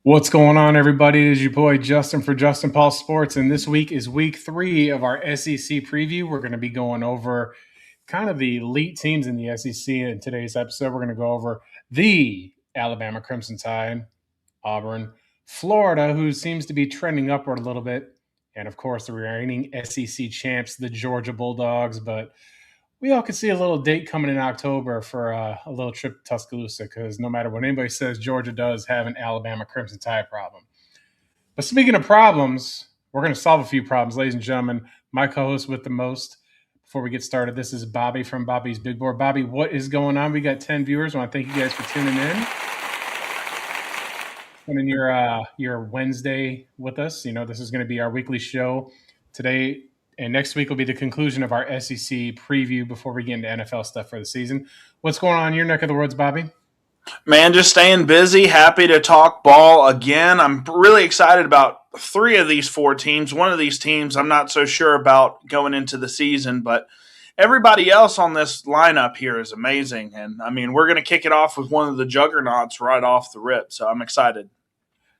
What's going on, everybody? It is your boy Justin for Justin Paul Sports, and this week is week 3 of our SEC preview. We're going to be going over kind of the elite teams in the SEC in today's episode. We're going to go over the Alabama Crimson Tide, Auburn, Florida, who seems to be trending upward a little bit, and of course the reigning SEC champs, the Georgia Bulldogs. But we all could see a little date coming in October for a little trip to Tuscaloosa because no matter what anybody says, Georgia does have an Alabama Crimson Tide problem. But speaking of problems, we're going to solve a few problems, ladies and gentlemen. My co-host with the most. Before we get started, this is Bobby from Bobby's Big Board. Bobby, what is going on? We got 10 viewers. I want to thank you guys for tuning in. Spending your Wednesday with us. You know, this is going to be our weekly show today. And next week will be the conclusion of our SEC preview before we get into NFL stuff for the season. What's going on in your neck of the woods, Bobby? Man, just staying busy. Happy to talk ball again. I'm really excited about 3 of these 4 teams. One of these teams I'm not so sure about going into the season, but everybody else on this lineup here is amazing. And, I mean, we're going to kick it off with one of the juggernauts right off the rip, so I'm excited.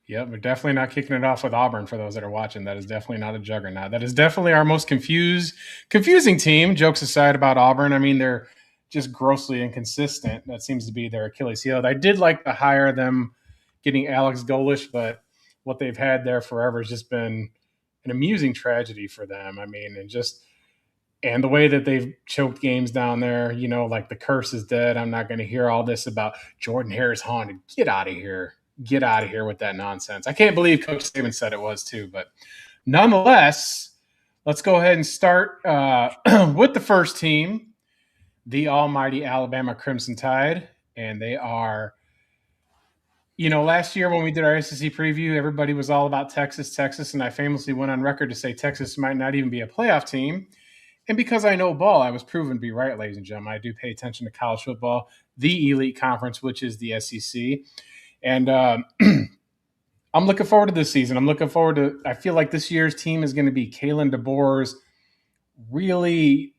Yep, we're definitely not kicking it off with Auburn for those that are watching. That is definitely not a juggernaut. That is definitely our most confusing team. Jokes aside about Auburn. I mean, they're just grossly inconsistent. That seems to be their Achilles heel. I did like to hire them getting Alex Golish, but what they've had there forever has just been an amusing tragedy for them. I mean, and the way that they've choked games down there, you know, like the curse is dead. I'm not going to hear all this about Jordan Harris haunted. Get out of here. Get out of here with that nonsense. I can't believe Coach Saban said it was too, but nonetheless, let's go ahead and start with the first team, the almighty Alabama Crimson Tide. And they are, you know, last year when we did our SEC preview, everybody was all about Texas, and I famously went on record to say Texas might not even be a playoff team. And because I know ball, I was proven to be right, ladies and gentlemen. I do pay attention to college football, the elite conference, which is the SEC. And I'm looking forward to this season. I feel like this year's team is going to be Kalen DeBoer's really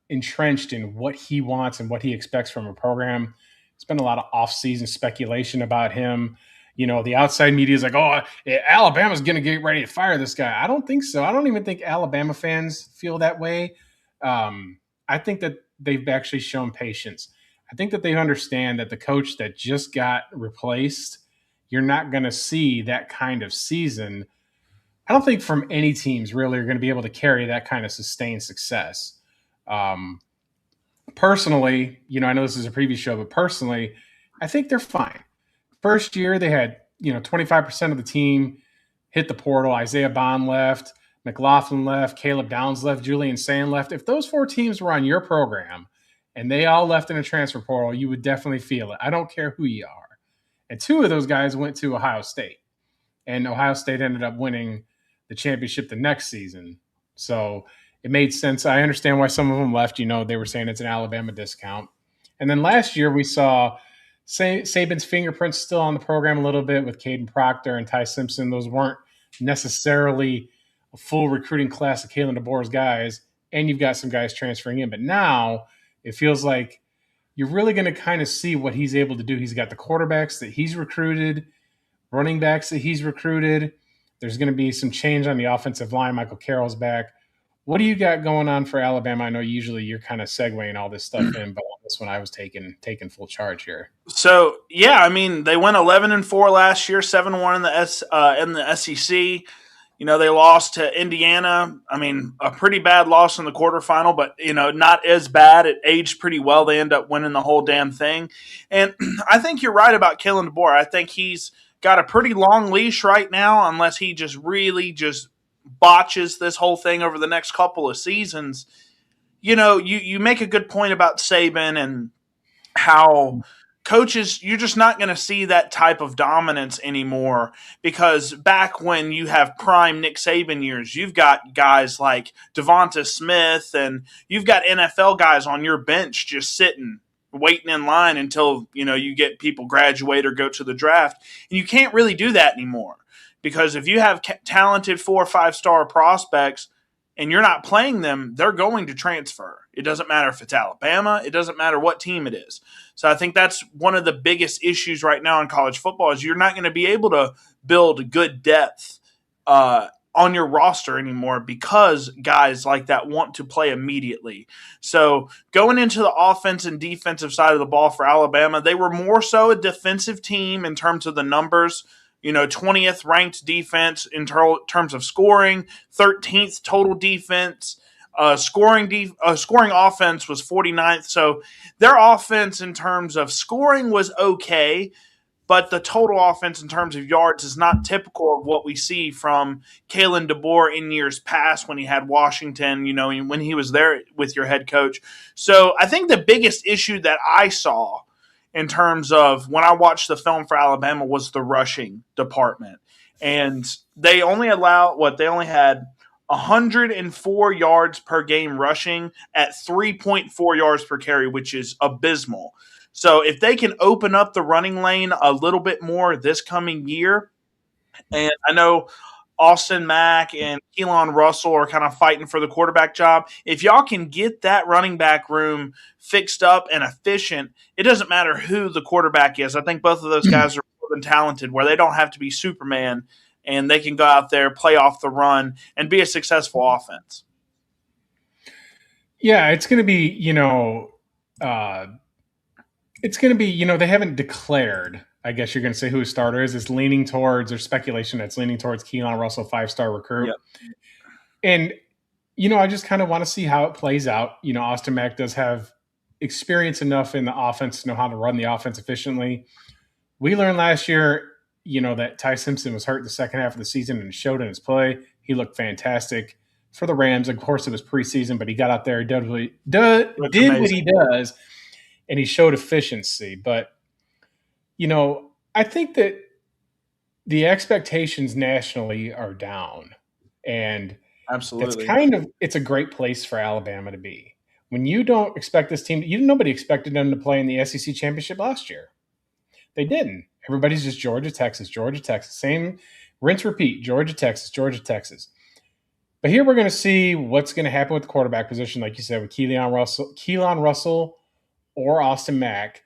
entrenched in what he wants and what he expects from a program. There's been a lot of off-season speculation about him. You know, the outside media is like, oh, Alabama's going to get ready to fire this guy. I don't think so. I don't even think Alabama fans feel that way. I think that they've actually shown patience. I think that they understand that the coach that just got replaced, you're not going to see that kind of season. I don't think from any teams really are going to be able to carry that kind of sustained success. Personally, you know, I know this is a previous show, but personally, I think they're fine. First year, they had, 25% of the team hit the portal. Isaiah Bond left, McLaughlin left, Caleb Downs left, Julian Sand left. If those 4 teams were on your program and they all left in a transfer portal, you would definitely feel it. I don't care who you are. And 2 of those guys went to Ohio State. And Ohio State ended up winning the championship the next season. So it made sense. I understand why some of them left. You know, they were saying it's an Alabama discount. And then last year we saw Saban's fingerprints still on the program a little bit with Caden Proctor and Ty Simpson. Those weren't necessarily a full recruiting class of Kalen DeBoer's guys. And you've got some guys transferring in. But now it feels like you're really going to kind of see what he's able to do. He's got the quarterbacks that he's recruited, running backs that he's recruited. There's going to be some change on the offensive line. Michael Carroll's back. What do you got going on for Alabama? I know usually you're kind of segueing all this stuff in, but on this one I was taking full charge here. So, yeah, I mean, they went 11-4 last year, 7-1 in the SEC. You know, they lost to Indiana. I mean, a pretty bad loss in the quarterfinal, but, not as bad. It aged pretty well. They end up winning the whole damn thing. And I think you're right about Kalen DeBoer. I think he's got a pretty long leash right now, unless he just really just botches this whole thing over the next couple of seasons. You know, you make a good point about Saban and how coaches, you're just not going to see that type of dominance anymore, because back when you have prime Nick Saban years, you've got guys like Devonta Smith and you've got NFL guys on your bench just sitting, waiting in line until, you get people graduate or go to the draft. And you can't really do that anymore, because if you have talented 4 or 5 star prospects and you're not playing them, they're going to transfer. It doesn't matter if it's Alabama. It doesn't matter what team it is. So I think that's one of the biggest issues right now in college football is you're not going to be able to build good depth on your roster anymore because guys like that want to play immediately. So going into the offense and defensive side of the ball for Alabama, they were more so a defensive team in terms of the numbers. 20th ranked defense in terms of scoring, 13th total defense. Scoring offense was 49th. So their offense in terms of scoring was okay, but the total offense in terms of yards is not typical of what we see from Kalen DeBoer in years past when he had Washington, when he was there with your head coach. So I think the biggest issue that I saw in terms of when I watched the film for Alabama was the rushing department. And they only had 104 yards per game rushing at 3.4 yards per carry, which is abysmal. So if they can open up the running lane a little bit more this coming year, and I know Austin Mack and Keelan Russell are kind of fighting for the quarterback job. If y'all can get that running back room fixed up and efficient, it doesn't matter who the quarterback is. I think both of those guys are more than talented where they don't have to be Superman and they can go out there, play off the run, and be a successful offense. Yeah, it's going to be, they haven't declared, I guess you're going to say, who his starter is. It's leaning towards, there's speculation that's leaning towards Keelan Russell, 5-star recruit. Yep. And, I just kind of want to see how it plays out. Austin Mack does have experience enough in the offense to know how to run the offense efficiently. We learned last year, that Ty Simpson was hurt the second half of the season and showed in his play. He looked fantastic for the Rams. Of course, it was preseason, but he got out there, did what he does, and he showed efficiency. But, I think that the expectations nationally are down. And absolutely, it's a great place for Alabama to be. When you don't expect this team, nobody expected them to play in the SEC championship last year. They didn't. Everybody's just Georgia, Texas. Same rinse, repeat, Georgia, Texas. But here we're going to see what's going to happen with the quarterback position, like you said, with Keelan Russell or Austin Mack.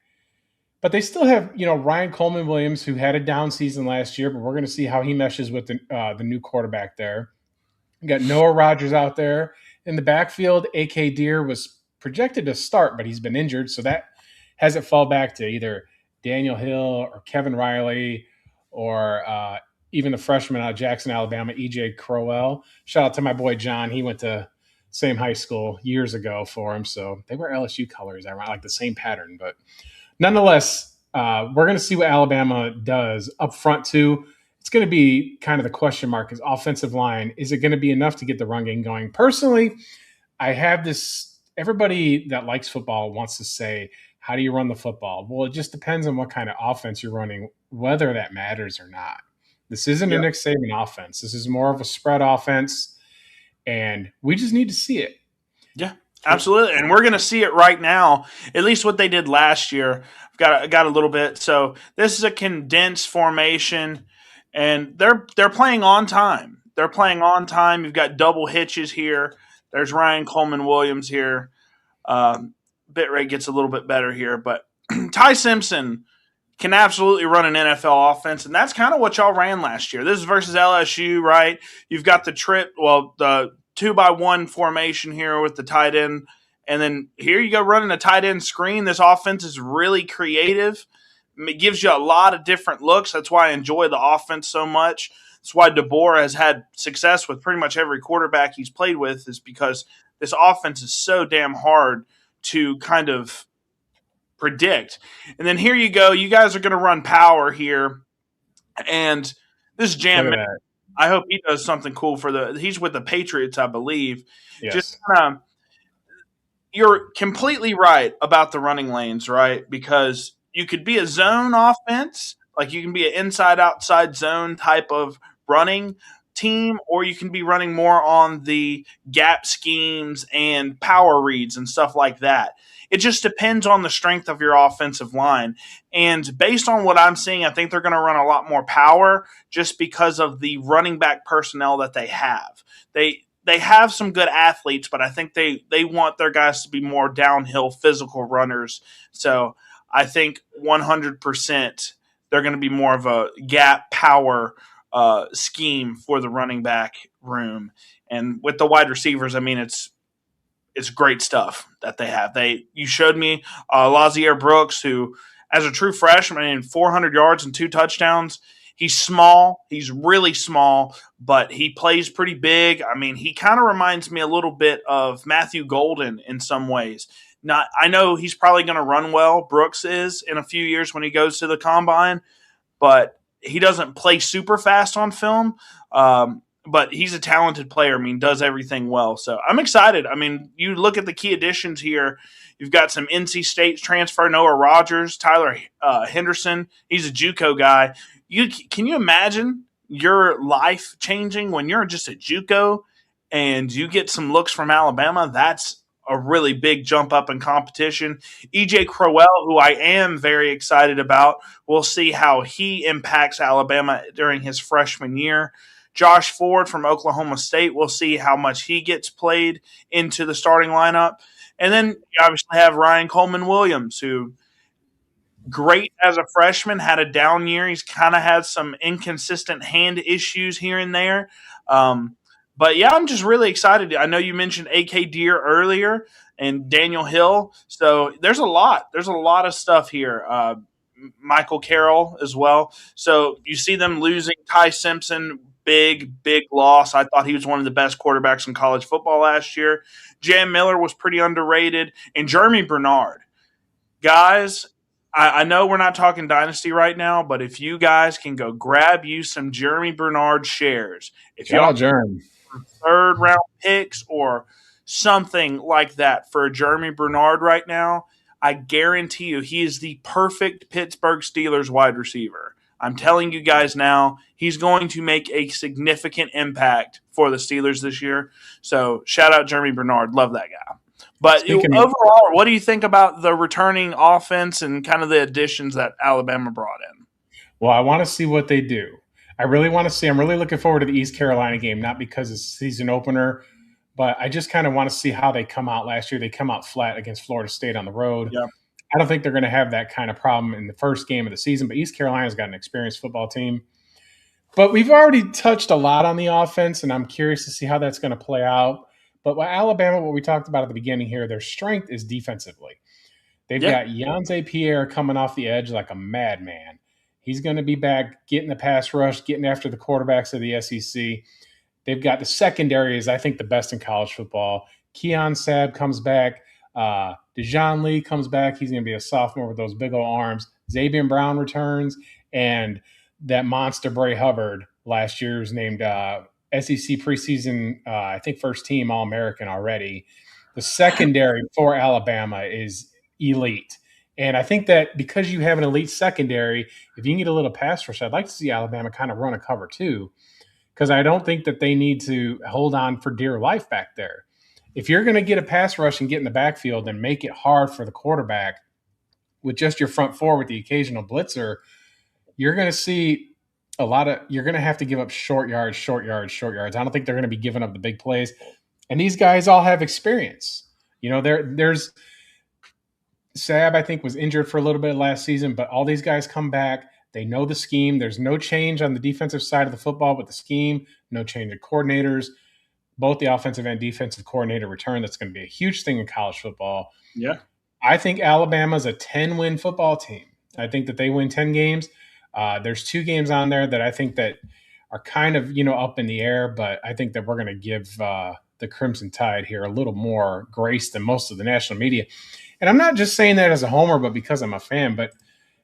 But they still have, Ryan Coleman-Williams, who had a down season last year, but we're going to see how he meshes with the new quarterback there. We got Noah Rogers out there. In the backfield, A.K. Deere was projected to start, but he's been injured, so that has it fall back to either Daniel Hill or Kevin Riley or even the freshman out of Jackson, Alabama, E.J. Crowell. Shout out to my boy John. He went to same high school years ago for him, so they wear LSU colors. I like the same pattern, but nonetheless, we're going to see what Alabama does up front too. It's going to be kind of the question mark is offensive line. Is it going to be enough to get the run game going? Personally, I have this – everybody that likes football wants to say, how do you run the football? Well, it just depends on what kind of offense you're running, whether that matters or not. This isn't a Nick Saban offense. This is more of a spread offense, and we just need to see it. Yeah. Absolutely, and we're going to see it right now, at least what they did last year. I've got a little bit. So this is a condensed formation, and they're playing on time. You've got double hitches here. There's Ryan Coleman-Williams here. Bitrate gets a little bit better here, but Ty Simpson can absolutely run an NFL offense, and that's kind of what y'all ran last year. This is versus LSU, right? You've got the 2-by-1 formation here with the tight end. And then here you go running a tight end screen. This offense is really creative. It gives you a lot of different looks. That's why I enjoy the offense so much. That's why DeBoer has had success with pretty much every quarterback he's played with, is because this offense is so damn hard to kind of predict. And then here you go. You guys are going to run power here. And this jam – I hope he does something cool he's with the Patriots, I believe. Yes. Just you're completely right about the running lanes, right? Because you could be a zone offense, like you can be an inside-outside zone type of running team, or you can be running more on the gap schemes and power reads and stuff like that. It just depends on the strength of your offensive line. And based on what I'm seeing, I think they're going to run a lot more power just because of the running back personnel that they have. they have some good athletes, but I think they want their guys to be more downhill physical runners. So I think 100% they're going to be more of a gap power scheme for the running back room. And with the wide receivers, I mean, it's great stuff that they have. You showed me Lazier Brooks, who as a true freshman, 400 yards and 2 touchdowns. He's small. He's really small, but he plays pretty big. I mean, he kind of reminds me a little bit of Matthew Golden in some ways. Not, I know he's probably going to run well. Brooks is in a few years when he goes to the combine, but he doesn't play super fast on film. But he's a talented player. I mean, does everything well. So I'm excited. I mean, you look at the key additions here. You've got some NC State transfer, Noah Rogers, Tyler Henderson. He's a JUCO guy. Can you imagine your life changing when you're just a JUCO and you get some looks from Alabama? That's a really big jump up in competition. EJ Crowell, who I am very excited about, we'll see how he impacts Alabama during his freshman year. Josh Ford from Oklahoma State, we'll see how much he gets played into the starting lineup. And then you obviously have Ryan Coleman Williams, who great as a freshman, had a down year. He's kind of had some inconsistent hand issues here and there. But yeah, I'm just really excited. I know you mentioned AK Deer earlier and Daniel Hill. So there's a lot. There's a lot of stuff here. Michael Carroll as well. So you see them losing Ty Simpson, big loss. I thought he was one of the best quarterbacks in college football last year. Jam Miller was pretty underrated. And Jeremy Bernard. Guys, I know we're not talking dynasty right now, but if you guys can go grab you some Jeremy Bernard shares, if y'all Jeremy. Third round picks or something like that for Jeremy Bernard right now, I guarantee you he is the perfect Pittsburgh Steelers wide receiver. I'm telling you guys now, he's going to make a significant impact for the Steelers this year. So shout out Jeremy Bernard. Love that guy. But overall, what do you think about the returning offense and kind of the additions that Alabama brought in? Well, I want to see what they do. I really want to see. I'm really looking forward to the East Carolina game, not because it's a season opener, but I just kind of want to see how they come out last year. They come out flat against Florida State on the road. Yep. I don't think they're going to have that kind of problem in the first game of the season, but East Carolina's got an experienced football team. But we've already touched a lot on the offense, and I'm curious to see how that's going to play out. But with Alabama, what we talked about at the beginning here, their strength is defensively. They've got Yonze Pierre coming off the edge like a madman. He's going to be back, getting the pass rush, getting after the quarterbacks of the SEC. They've got the secondary is, I think, the best in college football. Keon Sabb comes back. Dejon Lee comes back. He's going to be a sophomore with those big old arms. Xavier Brown returns. And that monster Bray Hubbard last year was named SEC preseason, I think, first team All-American already. The secondary for Alabama is elite. And I think that because you have an elite secondary, if you can get a little pass rush, I'd like to see Alabama kind of run a cover too, because I don't think that they need to hold on for dear life back there. If you're going to get a pass rush and get in the backfield and make it hard for the quarterback with just your front four with the occasional blitzer, you're going to see you're going to have to give up short yards. I don't think they're going to be giving up the big plays. And these guys all have experience. You know, there's Sabb, I think, was injured for a little bit last season, but all these guys come back. They know the scheme. There's no change on the defensive side of the football with the scheme, no change in coordinators. Both the offensive and defensive coordinator return. That's going to be a huge thing in college football. Yeah. I think Alabama's a 10-win football team. I think that they win 10 games. There's 2 games on there that I think that are kind of, up in the air, but I think that we're going to give the Crimson Tide here a little more grace than most of the national media. And I'm not just saying that as a homer, but because I'm a fan. But,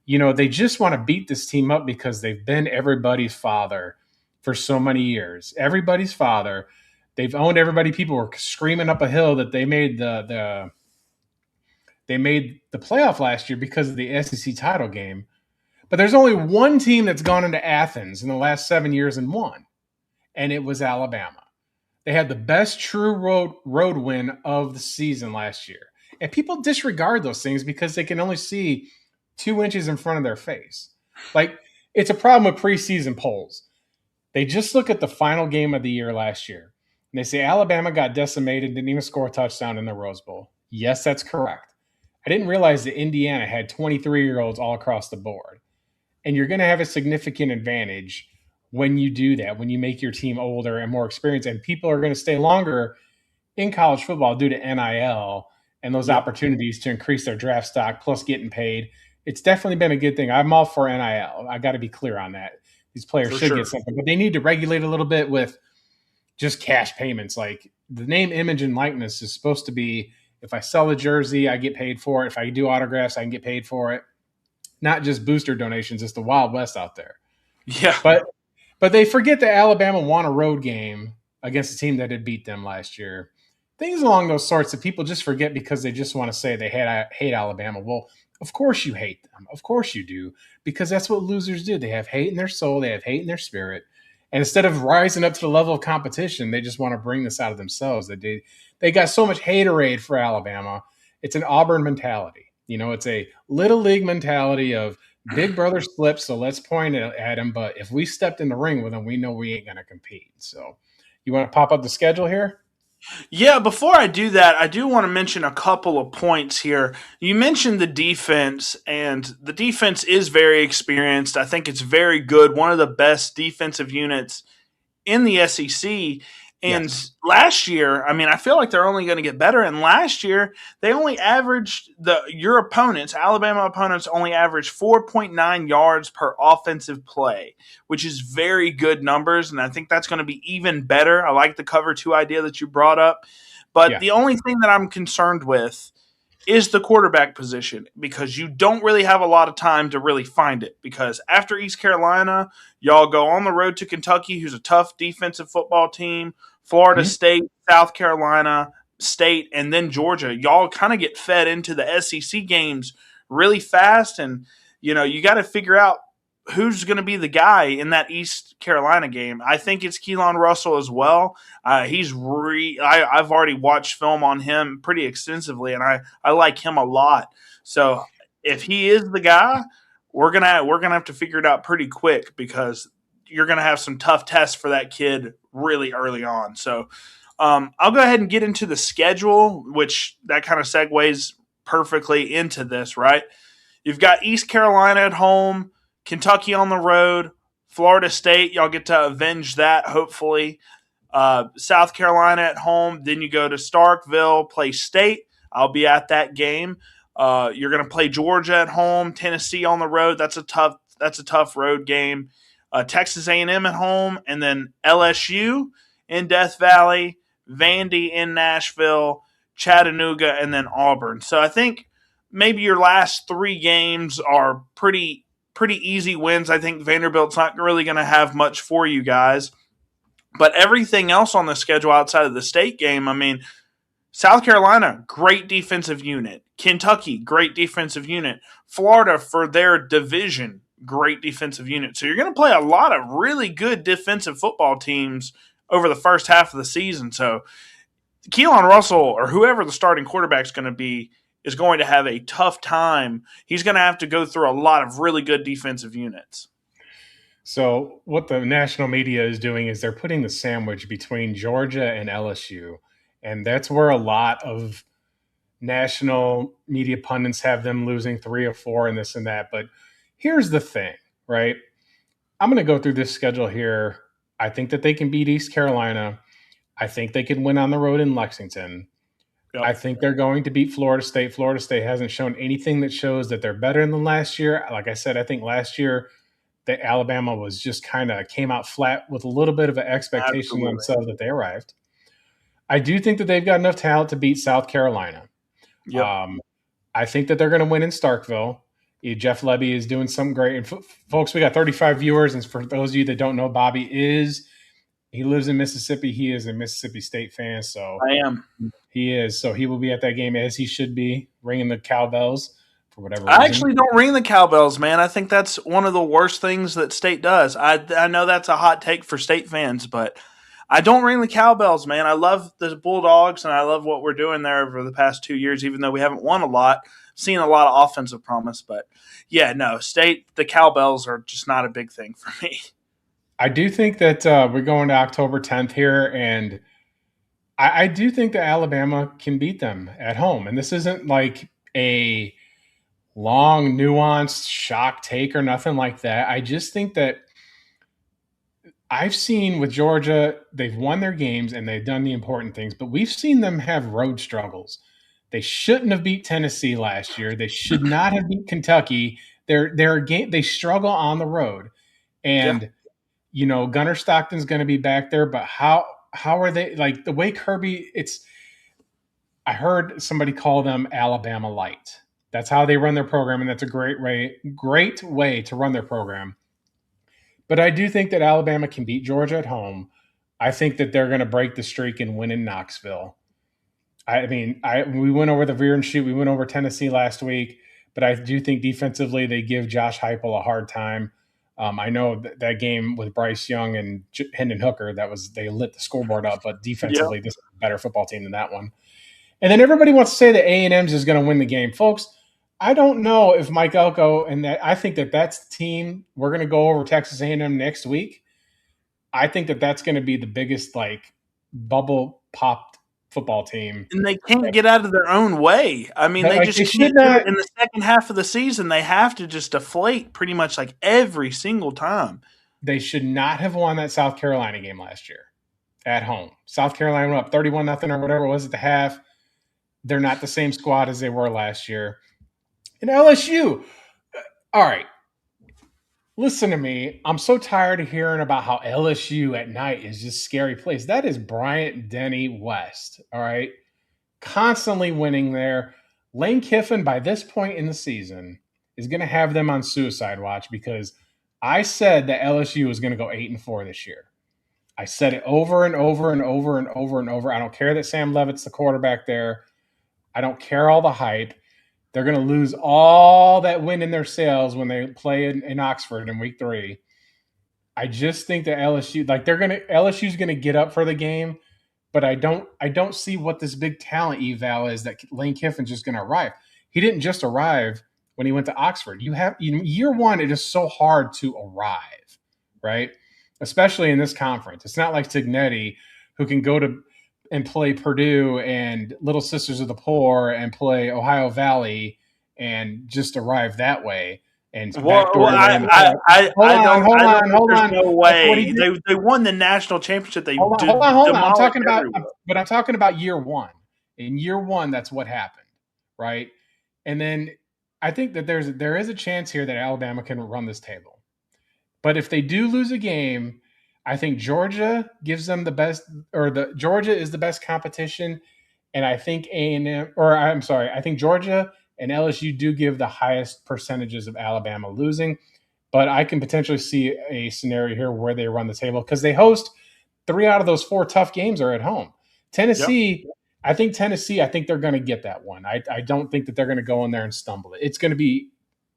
they just want to beat this team up because they've been everybody's father for so many years. Everybody's father. They've owned everybody. People were screaming up a hill that they made the playoff last year because of the SEC title game. But there's only one team that's gone into Athens in the last 7 years and won, and it was Alabama. They had the best true road win of the season last year. And people disregard those things because they can only see 2 inches in front of their face. Like, it's a problem with preseason polls. They just look at the final game of the year last year. And they say Alabama got decimated, didn't even score a touchdown in the Rose Bowl. Yes, that's correct. I didn't realize that Indiana had 23-year-olds all across the board. And you're going to have a significant advantage when you do that, when you make your team older and more experienced. And people are going to stay longer in college football due to NIL and those Yep. opportunities to increase their draft stock plus getting paid. It's definitely been a good thing. I'm all for NIL. I got to be clear on that. These players For should get sure. something, but they need to regulate a little bit with just cash payments. Like the name, image, and likeness is supposed to be if I sell a jersey, I get paid for it. If I do autographs, I can get paid for it. Not just booster donations. It's the Wild West out there. Yeah. But they forget that Alabama won a road game against a team that had beat them last year. Things along those sorts that people just forget because they just want to say they hate Alabama. Well, of course you hate them. Of course you do, because that's what losers do. They have hate in their soul. They have hate in their spirit. And instead of rising up to the level of competition, they just want to bring this out of themselves. They got so much haterade for Alabama. It's an Auburn mentality. It's a little league mentality of Big Brother slipped, so let's point at him. But if we stepped in the ring with him, we know we ain't going to compete. So you want to pop up the schedule here? Yeah, before I do that, I do want to mention a couple of points here. You mentioned the defense, and the defense is very experienced. I think it's very good, one of the best defensive units in the SEC. And Yes. last year, I mean, I feel like they're only going to get better. And last year, they only averaged your opponents, Alabama opponents, only averaged 4.9 yards per offensive play, which is very good numbers. And I think that's going to be even better. I like the cover two idea that you brought up. But Yeah. the only thing that I'm concerned with is the quarterback position, because you don't really have a lot of time to really find it, because after East Carolina, y'all go on the road to Kentucky, who's a tough defensive football team, Florida Mhm. State, South Carolina State, and then Georgia. Y'all kind of get fed into the SEC games really fast, and you got to figure out who's going to be the guy in that East Carolina game. I think it's Keelan Russell as well. I've already watched film on him pretty extensively, and I like him a lot. So if he is the guy, we're gonna have to figure it out pretty quick, because you're gonna have some tough tests for that kid really early on. So I'll go ahead and get into the schedule, which that kind of segues perfectly into this, right? You've got East Carolina at home, Kentucky on the road, Florida State. Y'all get to avenge that, hopefully. South Carolina at home. Then you go to Starkville, play State. I'll be at that game. You're going to play Georgia at home, Tennessee on the road. That's a tough road game. Texas A&M at home, and then LSU in Death Valley, Vandy in Nashville, Chattanooga, and then Auburn. So I think maybe your last three games are pretty easy wins. I think Vanderbilt's not really going to have much for you guys. But everything else on the schedule outside of the state game, I mean, South Carolina, great defensive unit. Kentucky, great defensive unit. Florida, for their division, great defensive unit. So you're going to play a lot of really good defensive football teams over the first half of the season. So Keelan Russell, or whoever the starting quarterback is going to be, is going to have a tough time. He's going to have to go through a lot of really good defensive units. So what the national media is doing is they're putting the sandwich between Georgia and LSU. And that's where a lot of national media pundits have them losing 3 or 4 and this and that. But here's the thing, right? I'm going to go through this schedule here. I think that they can beat East Carolina. I think they can win on the road in Lexington. Yep. I think they're going to beat Florida State. Florida State hasn't shown anything that shows that they're better than last year. Like I said, I think last year that Alabama was just kind of came out flat with a little bit of an expectation Absolutely. themselves that they arrived. I do think that they've got enough talent to beat South Carolina. Yep. I think that they're going to win in Starkville. Jeff Lebby is doing something great. And folks, we got 35 viewers. And for those of you that don't know, he lives in Mississippi. He is a Mississippi State fan. So I am. he is. So he will be at that game as he should be, ringing the cowbells for whatever reason. I actually don't ring the cowbells, man. I think that's one of the worst things that State does. I know that's a hot take for State fans, but I don't ring the cowbells, man. I love the Bulldogs, and I love what we're doing there over the past 2 years, even though we haven't won a lot. Seen a lot of offensive promise, but yeah, no, State, the cowbells are just not a big thing for me. I do think that we're going to October 10th here, and I do think that Alabama can beat them at home, and this isn't like a long, nuanced shock take or nothing like that. I just think that I've seen with Georgia, they've won their games and they've done the important things, but we've seen them have road struggles. They shouldn't have beat Tennessee last year. They should not have beat Kentucky. They're a game, they struggle on the road. Yeah. And Gunnar Stockton's going to be back there, but how are they, like, the way Kirby, it's I heard somebody call them Alabama light. That's how they run their program, and that's a great way to run their program. But I do think that Alabama can beat Georgia at home. I think that they're going to break the streak and win in Knoxville. I mean, we went over the veer and shoot. We went over Tennessee last week, but I do think defensively they give Josh Heupel a hard time. I know that game with Bryce Young and Hendon Hooker, they lit the scoreboard up, but defensively, Yeah. this is a better football team than that one. And then everybody wants to say that A&M's is going to win the game, folks. I don't know if Mike Elko and that. I think that that's the team. We're going to go over Texas A&M next week. I think that that's going to be the biggest bubble popped football team. And they can't get out of their own way. I mean, they just can't do it in the second half of the season. They have to just deflate pretty much like every single time. They should not have won that South Carolina game last year at home. South Carolina went up 31-0 or whatever it was at the half. They're not the same squad as they were last year. And LSU, all right, listen to me. I'm so tired of hearing about how LSU at night is just scary place. That is Bryant Denny West, all right? Constantly winning there. Lane Kiffin, by this point in the season, is going to have them on suicide watch because I said that LSU was going to go 8-4 this year. I said it over and over and over and over and over. I don't care that Sam Levitt's the quarterback there. I don't care all the hype. They're going to lose all that wind in their sails when they play in Oxford in week 3. I just think that LSU's going to get up for the game, but I don't see what this big talent eval is that Lane Kiffin's just going to arrive. He didn't just arrive when he went to Oxford. Year one, it is so hard to arrive, right? Especially in this conference. It's not like Signetti, who can go to and play Purdue and Little Sisters of the Poor and play Ohio Valley and just arrive that way. And hold on. No way. They won the national championship. Hold on. I'm talking about year one. In year one, that's what happened, right? And then I think that there is a chance here that Alabama can run this table. But if they do lose a game, I think Georgia gives them the best, Georgia is the best competition, and I think I think Georgia and LSU do give the highest percentages of Alabama losing, but I can potentially see a scenario here where they run the table because they host 3 out of those 4 tough games are at home. Tennessee, yep. I think they're going to get that one. I don't think that they're going to go in there and stumble it. It's going to be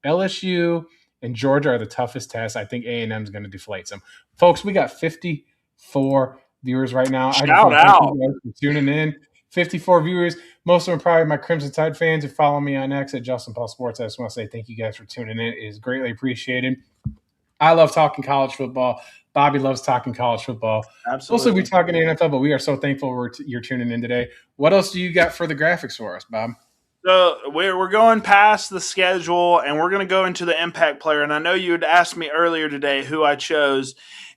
LSU and Georgia are the toughest tests. I think A&M is going to deflate some. Folks, we got 54 viewers right now. Shout out. Thank you guys for tuning in. 54 viewers. Most of them are probably my Crimson Tide fans who follow me on X at Justin Paul Sports. I just want to say thank you guys for tuning in. It is greatly appreciated. I love talking college football. Bobby loves talking college football. Absolutely. Mostly we talking NFL, but we are so thankful you're tuning in today. What else do you got for the graphics for us, Bob? So we're going past the schedule, and we're going to go into the impact player. And I know you had asked me earlier today who I chose,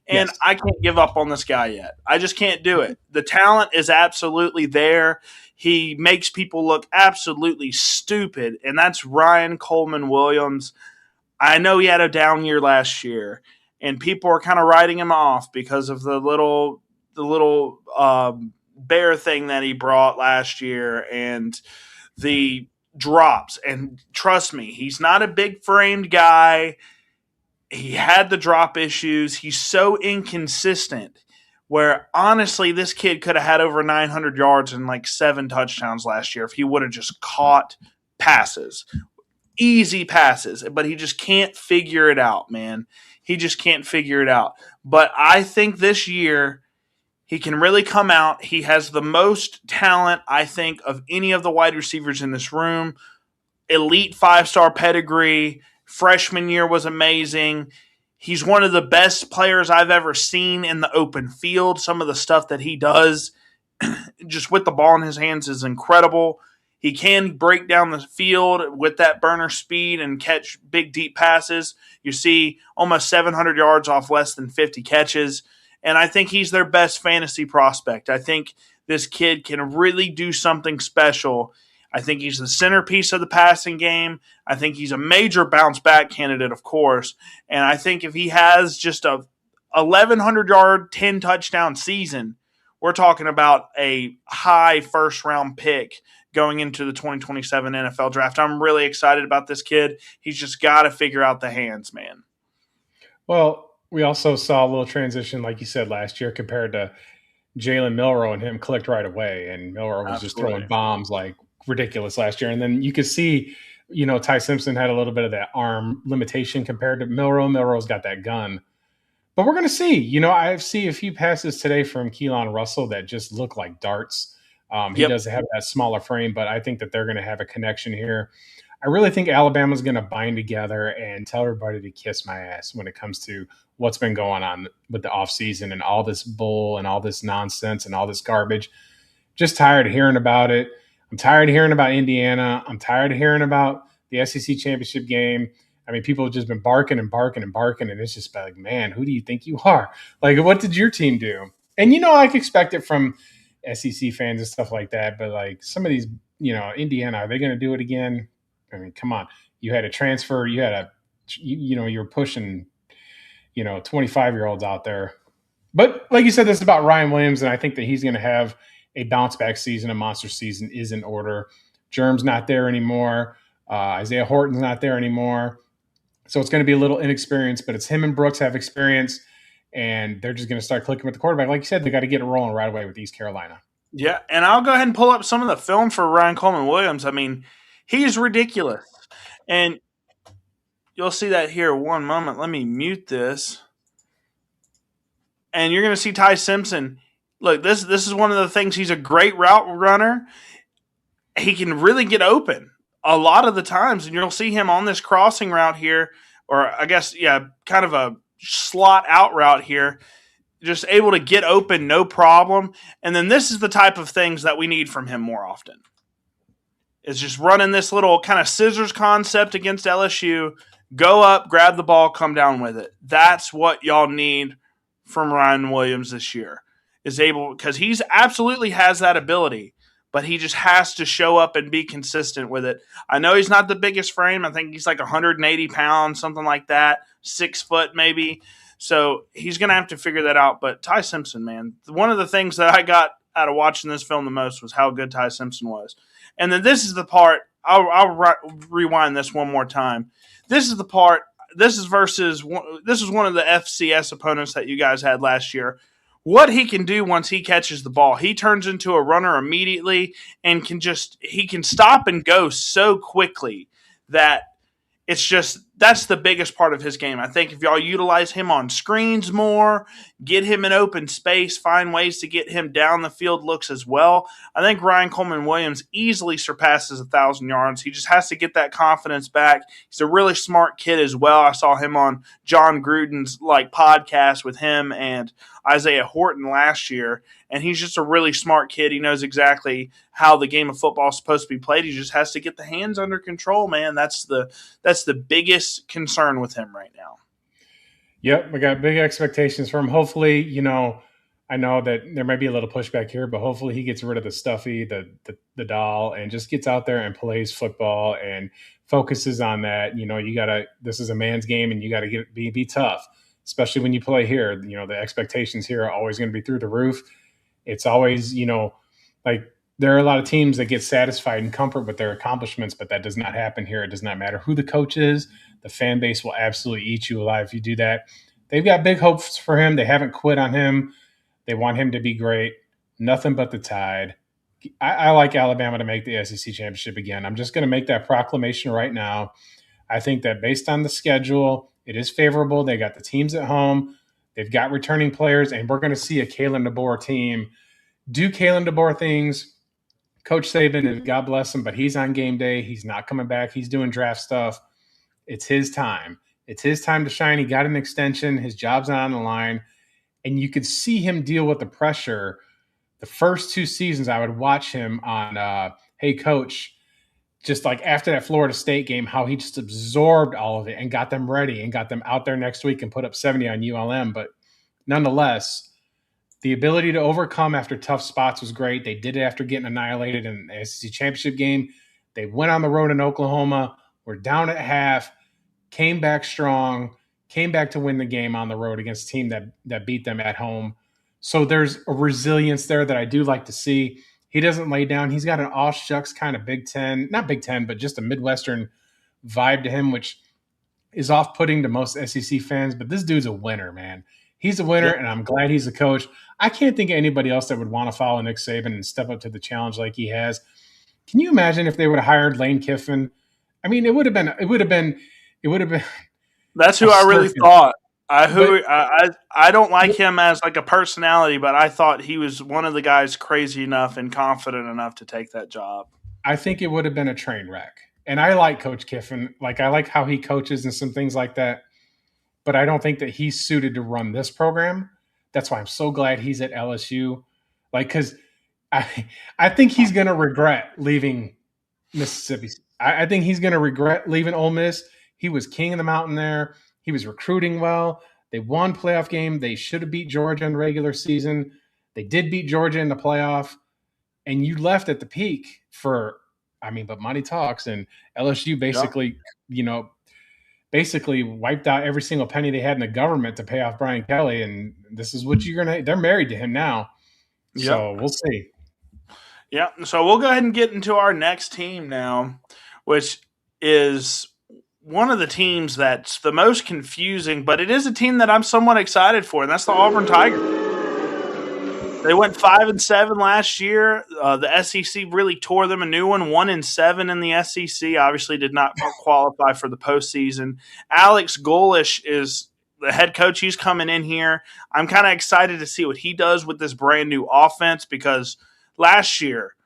and yes. I can't give up on this guy yet. I just can't do it. The talent is absolutely there. He makes people look absolutely stupid, and that's Ryan Coleman Williams. I know he had a down year last year, and people are kind of writing him off because of the little bear thing that he brought last year and the drops. And trust me, he's not a big framed guy. He had the drop issues. He's so inconsistent where honestly this kid could have had over 900 yards and like 7 touchdowns last year if he would have just caught passes. Easy passes, but he just can't figure it out, man. He just can't figure it out. But I think this year he can really come out. He has the most talent, I think, of any of the wide receivers in this room. Elite 5-star pedigree. Freshman year was amazing. He's one of the best players I've ever seen in the open field. Some of the stuff that he does just with the ball in his hands is incredible. He can break down the field with that burner speed and catch big, deep passes. You see almost 700 yards off less than 50 catches. And I think he's their best fantasy prospect. I think this kid can really do something special. I think he's the centerpiece of the passing game. I think he's a major bounce back candidate, of course. And I think if he has just a 1,100 yard, 10 touchdown season, we're talking about a high first round pick going into the 2027 NFL draft. I'm really excited about this kid. He's just got to figure out the hands, man. Well, we also saw a little transition, like you said, last year compared to Jalen Milroe, and him clicked right away. And Milroe was just throwing bombs like ridiculous last year. And then you could see, Ty Simpson had a little bit of that arm limitation compared to Milroe. Milroe's got that gun. But we're going to see. I see a few passes today from Keelan Russell that just look like darts. He does have that smaller frame, but I think that they're going to have a connection here. I really think Alabama's going to bind together and tell everybody to kiss my ass when it comes to what's been going on with the offseason and all this bull and all this nonsense and all this garbage. Just tired of hearing about it. I'm tired of hearing about Indiana. I'm tired of hearing about the SEC championship game. I mean, people have just been barking and barking and barking, and it's just like, man, who do you think you are? Like, what did your team do? And, I can expect it from SEC fans and stuff like that, but, like, some of these, Indiana, are they going to do it again? I mean, come on. You had a transfer. You had you were pushing, 25-year-olds out there. But like you said, this is about Ryan Williams, and I think that he's going to have a bounce-back season. A monster season is in order. Germ's not there anymore. Isaiah Horton's not there anymore. So it's going to be a little inexperienced, but it's him and Brooks have experience, and they're just going to start clicking with the quarterback. Like you said, they got to get it rolling right away with East Carolina. Yeah, and I'll go ahead and pull up some of the film for Ryan Coleman Williams. I mean, he's ridiculous. And you'll see that here. One moment. Let me mute this. And you're going to see Ty Simpson. Look, this is one of the things. He's a great route runner. He can really get open a lot of the times, and you'll see him on this crossing route here, or I guess, kind of a slot out route here, just able to get open, no problem. And then this is the type of things that we need from him more often. It's just running this little kind of scissors concept against LSU, go up, grab the ball, come down with it. That's what y'all need from Ryan Williams this year, because he's absolutely has that ability, but he just has to show up and be consistent with it. I know he's not the biggest frame. I think he's like 180 pounds, something like that, 6 foot maybe. So he's going to have to figure that out. But Ty Simpson, man, one of the things that I got out of watching this film the most was how good Ty Simpson was. And then this is the part, I'll rewind this one more time. This is the part, this is one of the FCS opponents that you guys had last year. What he can do once he catches the ball, he turns into a runner immediately and he can stop and go so quickly that that's the biggest part of his game. I think if y'all utilize him on screens more, get him in open space, find ways to get him down the field looks as well, I think Ryan Coleman Williams easily surpasses 1,000 yards. He just has to get that confidence back. He's a really smart kid as well. I saw him on John Gruden's podcast with him and Isaiah Horton last year, and he's just a really smart kid. He knows exactly how the game of football is supposed to be played. He just has to get the hands under control, man. That's the biggest concern with him right now. Yep, we got big expectations from him. Hopefully, I know that there might be a little pushback here, but hopefully he gets rid of the stuffy, the doll, and just gets out there and plays football and focuses on that. This is a man's game, and you got to be tough, especially when you play here. The expectations here are always going to be through the roof. It's always, like there are a lot of teams that get satisfied and comfort with their accomplishments, but that does not happen here. It does not matter who the coach is. The fan base will absolutely eat you alive if you do that. They've got big hopes for him. They haven't quit on him. They want him to be great. Nothing but the Tide. I like Alabama to make the SEC championship again. I'm just going to make that proclamation right now. I think that based on the schedule, it is favorable. They got the teams at home. They've got returning players, and we're going to see a Kalen DeBoer team do Kalen DeBoer things. Coach Saban, God bless him, but he's on game day. He's not coming back. He's doing draft stuff. It's his time. It's his time to shine. He got an extension. His job's not on the line. And you could see him deal with the pressure the first 2 seasons, I would watch him on Hey Coach, just like after that Florida State game, how he just absorbed all of it and got them ready and got them out there next week and put up 70 on ULM. But nonetheless, the ability to overcome after tough spots was great. They did it after getting annihilated in the SEC championship game. They went on the road in Oklahoma, were down at half, came back strong, came back to win the game on the road against a team that beat them at home. So there's a resilience there that I do like to see. He doesn't lay down. He's got an all shucks kind of Big Ten, not Big Ten, but just a Midwestern vibe to him, which is off putting to most SEC fans. But this dude's a winner, man. He's a winner, and I'm glad he's a coach. I can't think of anybody else that would want to follow Nick Saban and step up to the challenge like he has. Can you imagine if they would have hired Lane Kiffin? I mean, it would have been. That's who I really thought. I don't like him as like a personality, but I thought he was one of the guys crazy enough and confident enough to take that job. I think it would have been a train wreck. And I like Coach Kiffin. Like, I like how he coaches and some things like that. But I don't think that he's suited to run this program. That's why I'm so glad he's at LSU. Like, because I think he's going to regret leaving Mississippi. I think he's going to regret leaving Ole Miss. He was king of the mountain there. He was recruiting well. They won playoff game. They should have beat Georgia in the regular season. They did beat Georgia in the playoff. And you left at the peak for, but money talks. And LSU basically, basically wiped out every single penny they had in the government to pay off Brian Kelly. And this is what they're married to him now. Yep. So we'll see. Yeah. So we'll go ahead and get into our next team now, which is one of the teams that's the most confusing, but it is a team that I'm somewhat excited for, and that's the Auburn Tigers. They went 5-7 last year. The SEC really tore them a new one, 1-7 in the SEC. Obviously, did not qualify for the postseason. Alex Golesh is the head coach. He's coming in here. I'm kind of excited to see what he does with this brand new offense because last year,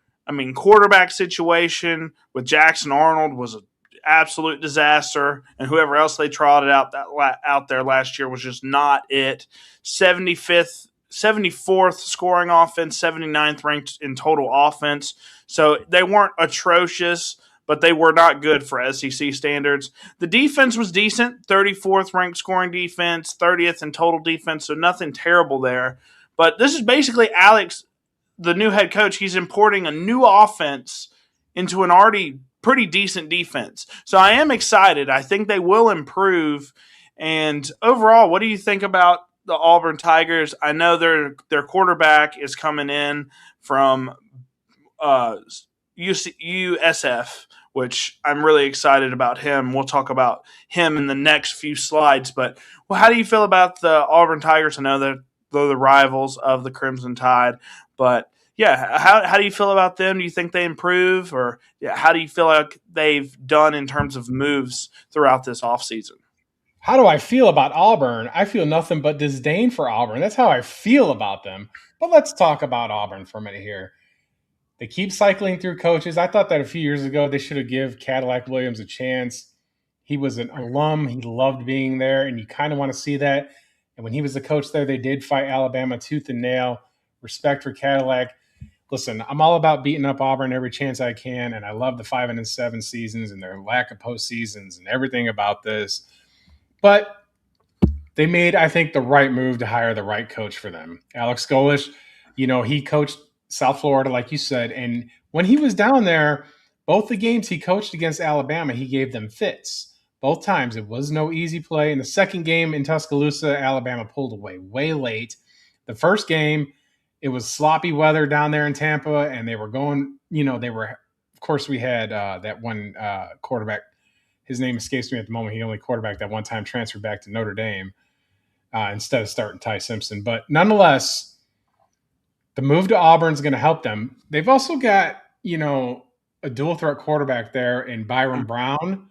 quarterback situation with Jackson Arnold was an absolute disaster, and whoever else they trotted out there last year was just not it. 74th scoring offense, 79th ranked in total offense. So they weren't atrocious, but they were not good for SEC standards. The defense was decent, 34th ranked scoring defense, 30th in total defense, so nothing terrible there. But this is basically Alex, the new head coach. He's importing a new offense into an already pretty decent defense. So I am excited. I think they will improve. And overall, what do you think about the Auburn Tigers? I know their quarterback is coming in from USF, which I'm really excited about him. We'll talk about him in the next few slides. But how do you feel about the Auburn Tigers? I know that they're the rivals of the Crimson Tide, but yeah, how do you feel about them? Do you think they improve, or how do you feel like they've done in terms of moves throughout this offseason? How do I feel about Auburn? I feel nothing but disdain for Auburn. That's how I feel about them. But let's talk about Auburn for a minute here. They keep cycling through coaches. I thought that a few years ago they should have given Cadillac Williams a chance. He was an alum. He loved being there, and you kind of want to see that. And when he was the coach there, they did fight Alabama tooth and nail. Respect for Cadillac. Listen, I'm all about beating up Auburn every chance I can, and I love the 5-7 seasons and their lack of postseasons and everything about this. But they made, I think, the right move to hire the right coach for them. Alex Golesh, he coached South Florida, like you said, and when he was down there, both the games he coached against Alabama, he gave them fits. Both times, it was no easy play. In the second game in Tuscaloosa, Alabama pulled away way late. The first game, it was sloppy weather down there in Tampa, and they were going, of course, we had that one quarterback. His name escapes me at the moment. He only quarterbacked that one time, transferred back to Notre Dame instead of starting Ty Simpson. But nonetheless, the move to Auburn is going to help them. They've also got, a dual threat quarterback there in Byron Brown,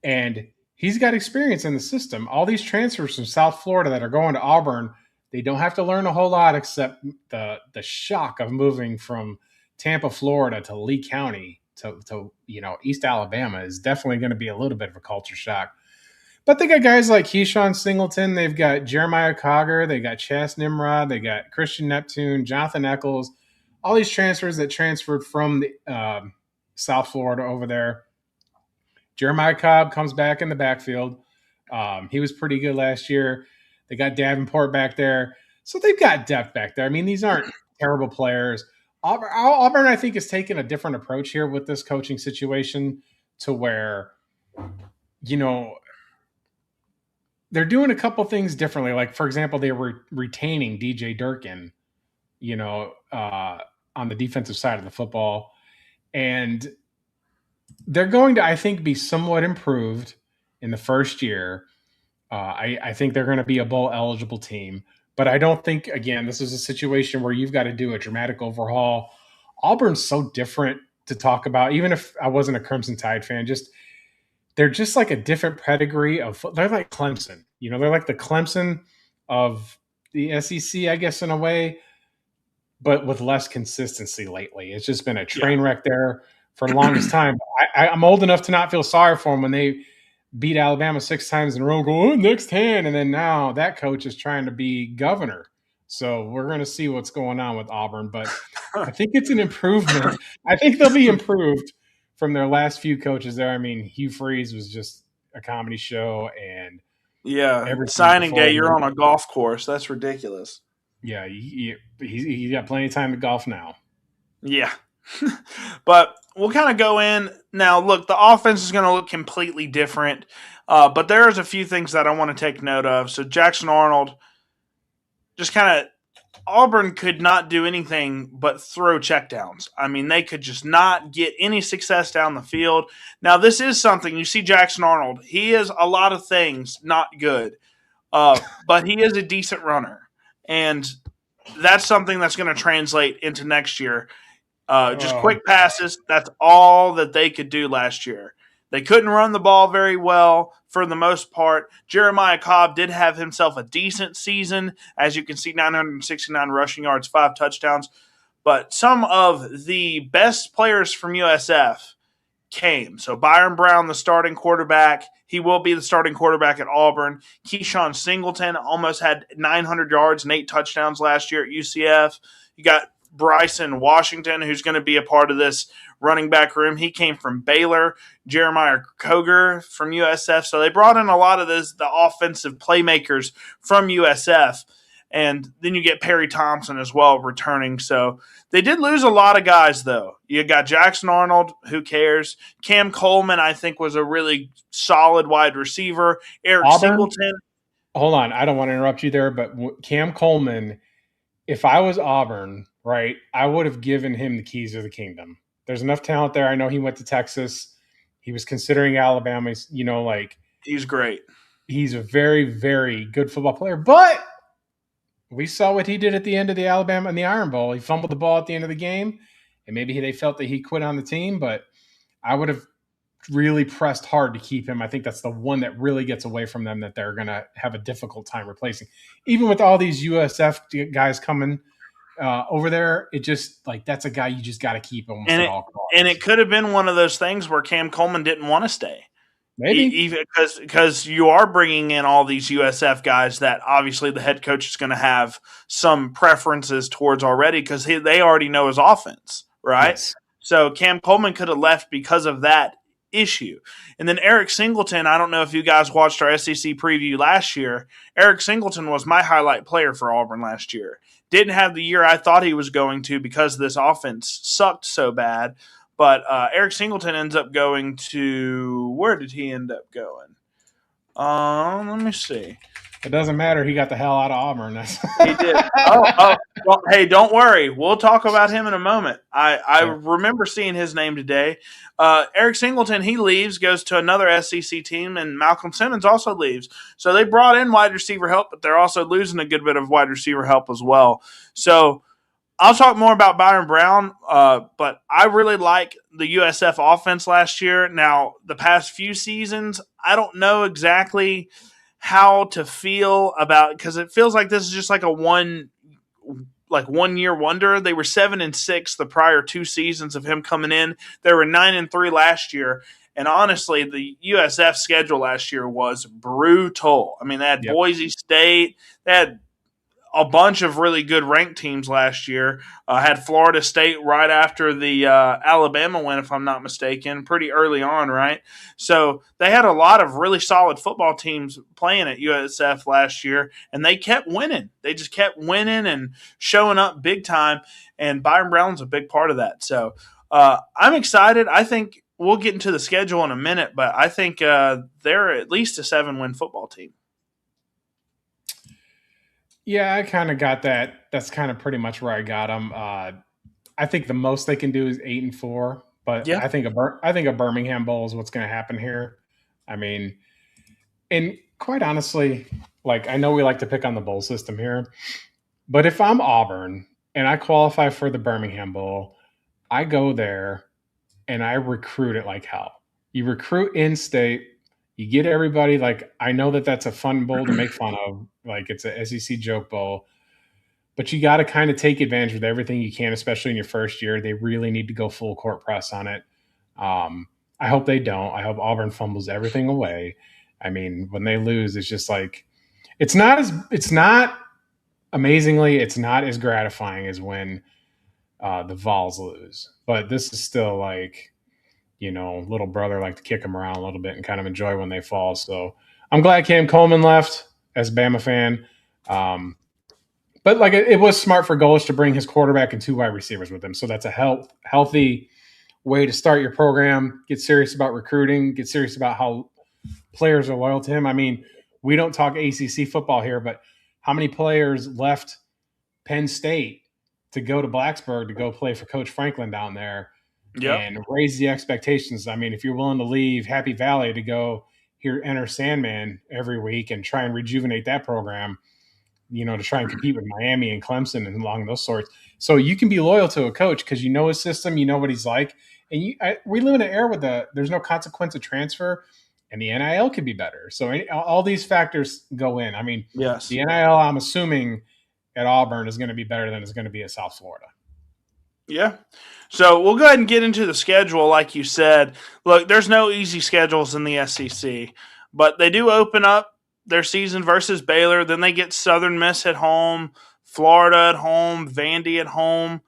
and he's got experience in the system. All these transfers from South Florida that are going to Auburn, they don't have to learn a whole lot except the shock of moving from Tampa, Florida to Lee County to East Alabama is definitely going to be a little bit of a culture shock. But they got guys like Keyshawn Singleton. They've got Jeremiah Cogger. They got Chas Nimrod. They got Christian Neptune, Jonathan Eccles. all these transfers that transferred from the South Florida over there. Jeremiah Cobb comes back in the backfield. He was pretty good last year. They got Davenport back there. So they've got depth back there. I mean, these aren't terrible players. Auburn, I think, is taking a different approach here with this coaching situation to where, you know, they're doing a couple things differently. Like, for example, they were retaining DJ Durkin, on the defensive side of the football. And they're going to, I think, be somewhat improved in the first year. I think they're going to be a bowl eligible team. But I don't think, again, this is a situation where you've got to do a dramatic overhaul. Auburn's so different to talk about, even if I wasn't a Crimson Tide fan, they're just like a different pedigree they're like Clemson. They're like the Clemson of the SEC, I guess, in a way, but with less consistency lately. It's just been a train wreck there for the longest time. I'm old enough to not feel sorry for them when they beat Alabama 6 times in a row, go, next hand. And then now that coach is trying to be governor. So we're going to see what's going on with Auburn. But I think it's an improvement. I think they'll be improved from their last few coaches there. I mean, Hugh Freeze was just a comedy show. And signing day, you're on a golf course. That's ridiculous. Yeah, he got plenty of time to golf now. Yeah. But we'll kind of go in now. Look, the offense is going to look completely different, but there's a few things that I want to take note of. So Jackson Arnold, just kind of Auburn could not do anything but throw checkdowns. I mean, they could just not get any success down the field. Now, this is something you see. Jackson Arnold, he is a lot of things not good, but he is a decent runner, and that's something that's going to translate into next year. Just quick passes. That's all that they could do last year. They couldn't run the ball very well for the most part. Jeremiah Cobb did have himself a decent season. As you can see, 969 rushing yards, 5 touchdowns. But some of the best players from USF came. So Byron Brown, the starting quarterback, he will be the starting quarterback at Auburn. Keyshawn Singleton almost had 900 yards and 8 touchdowns last year at UCF. You got Bryson Washington, who's going to be a part of this running back room. He came from Baylor. Jeremiah Koger from USF. So they brought in a lot of the offensive playmakers from USF. And then you get Perry Thompson as well returning. So they did lose a lot of guys, though. You got Jackson Arnold, who cares? Cam Coleman, I think, was a really solid wide receiver. Eric Singleton. Hold on. I don't want to interrupt you there, but Cam Coleman, if I was Auburn, right, I would have given him the keys of the kingdom. There's enough talent there. I know he went to Texas. He was considering Alabama. He's great. He's a very, very good football player. But we saw what he did at the end of the Alabama and the Iron Bowl. He fumbled the ball at the end of the game, and maybe they felt that he quit on the team. But I would have really pressed hard to keep him. I think that's the one that really gets away from them that they're going to have a difficult time replacing. Even with all these USF guys coming over there, it just that's a guy you just got to keep almost at all costs. And it could have been one of those things where Cam Coleman didn't want to stay. Maybe even because you are bringing in all these USF guys that obviously the head coach is going to have some preferences towards already because they already know his offense, right? Yes. So Cam Coleman could have left because of that issue. And then Eric Singleton, I don't know if you guys watched our SEC preview last year. Eric Singleton was my highlight player for Auburn last year. Didn't have the year I thought he was going to because this offense sucked so bad. But Eric Singleton ends up going to – where did he end up going? Let me see. It doesn't matter. He got the hell out of Auburn. He did. Well, hey, don't worry. We'll talk about him in a moment. I remember seeing his name today. Eric Singleton, he leaves, goes to another SEC team, and Malcolm Simmons also leaves. So they brought in wide receiver help, but they're also losing a good bit of wide receiver help as well. So I'll talk more about Byron Brown, but I really like the USF offense last year. Now, the past few seasons, I don't know exactly how to feel about, because it feels like this is just like a one year wonder. They were 7-6 the prior 2 seasons of him coming in. They were 9-3 last year. And honestly, the USF schedule last year was brutal. I mean, they had Boise State, they had a bunch of really good ranked teams last year. Had Florida State right after the Alabama win, if I'm not mistaken, pretty early on, right? So they had a lot of really solid football teams playing at USF last year, and they kept winning. They just kept winning and showing up big time, and Byron Brown's a big part of that. So I'm excited. I think we'll get into the schedule in a minute, but I think they're at least a 7-win football team. Yeah, I kind of got that. That's kind of pretty much where I got them. I think the most they can do is 8-4, but Yeah. I think a Birmingham Bowl is what's going to happen here. I mean, and quite honestly, like I know we like to pick on the bowl system here, but if I'm Auburn and I qualify for the Birmingham Bowl, I go there and I recruit it like hell. You recruit in state. You get everybody, like, I know that that's a fun bowl to make fun of. Like, it's a SEC joke bowl. But you got to kind of take advantage of everything you can, especially in your first year. They really need to go full court press on it. I hope they don't. I hope Auburn fumbles everything away. I mean, when they lose, it's just like it's not amazingly, it's not as gratifying as when the Vols lose. But this is still like, little brother like to kick them around a little bit and kind of enjoy when they fall. So I'm glad Cam Coleman left as a Bama fan. But like it was smart for Golich to bring his quarterback and 2 wide receivers with him. So that's a healthy way to start your program. Get serious about recruiting. Get serious about how players are loyal to him. I mean, we don't talk ACC football here, but how many players left Penn State to go to Blacksburg to go play for Coach Franklin down there? Yep. And raise the expectations. I mean, if you're willing to leave Happy Valley to go enter Sandman every week and try and rejuvenate that program, to try and compete with Miami and Clemson and along those sorts. So you can be loyal to a coach because you know his system, you know what he's like. And we live in an era where there's no consequence of transfer, and the NIL could be better. So all these factors go in. I mean, yes, the NIL, I'm assuming, at Auburn is going to be better than it's going to be at South Florida. Yeah. So we'll go ahead and get into the schedule, like you said. Look, there's no easy schedules in the SEC, but they do open up their season versus Baylor. Then they get Southern Miss at home, Florida at home, Vandy at home,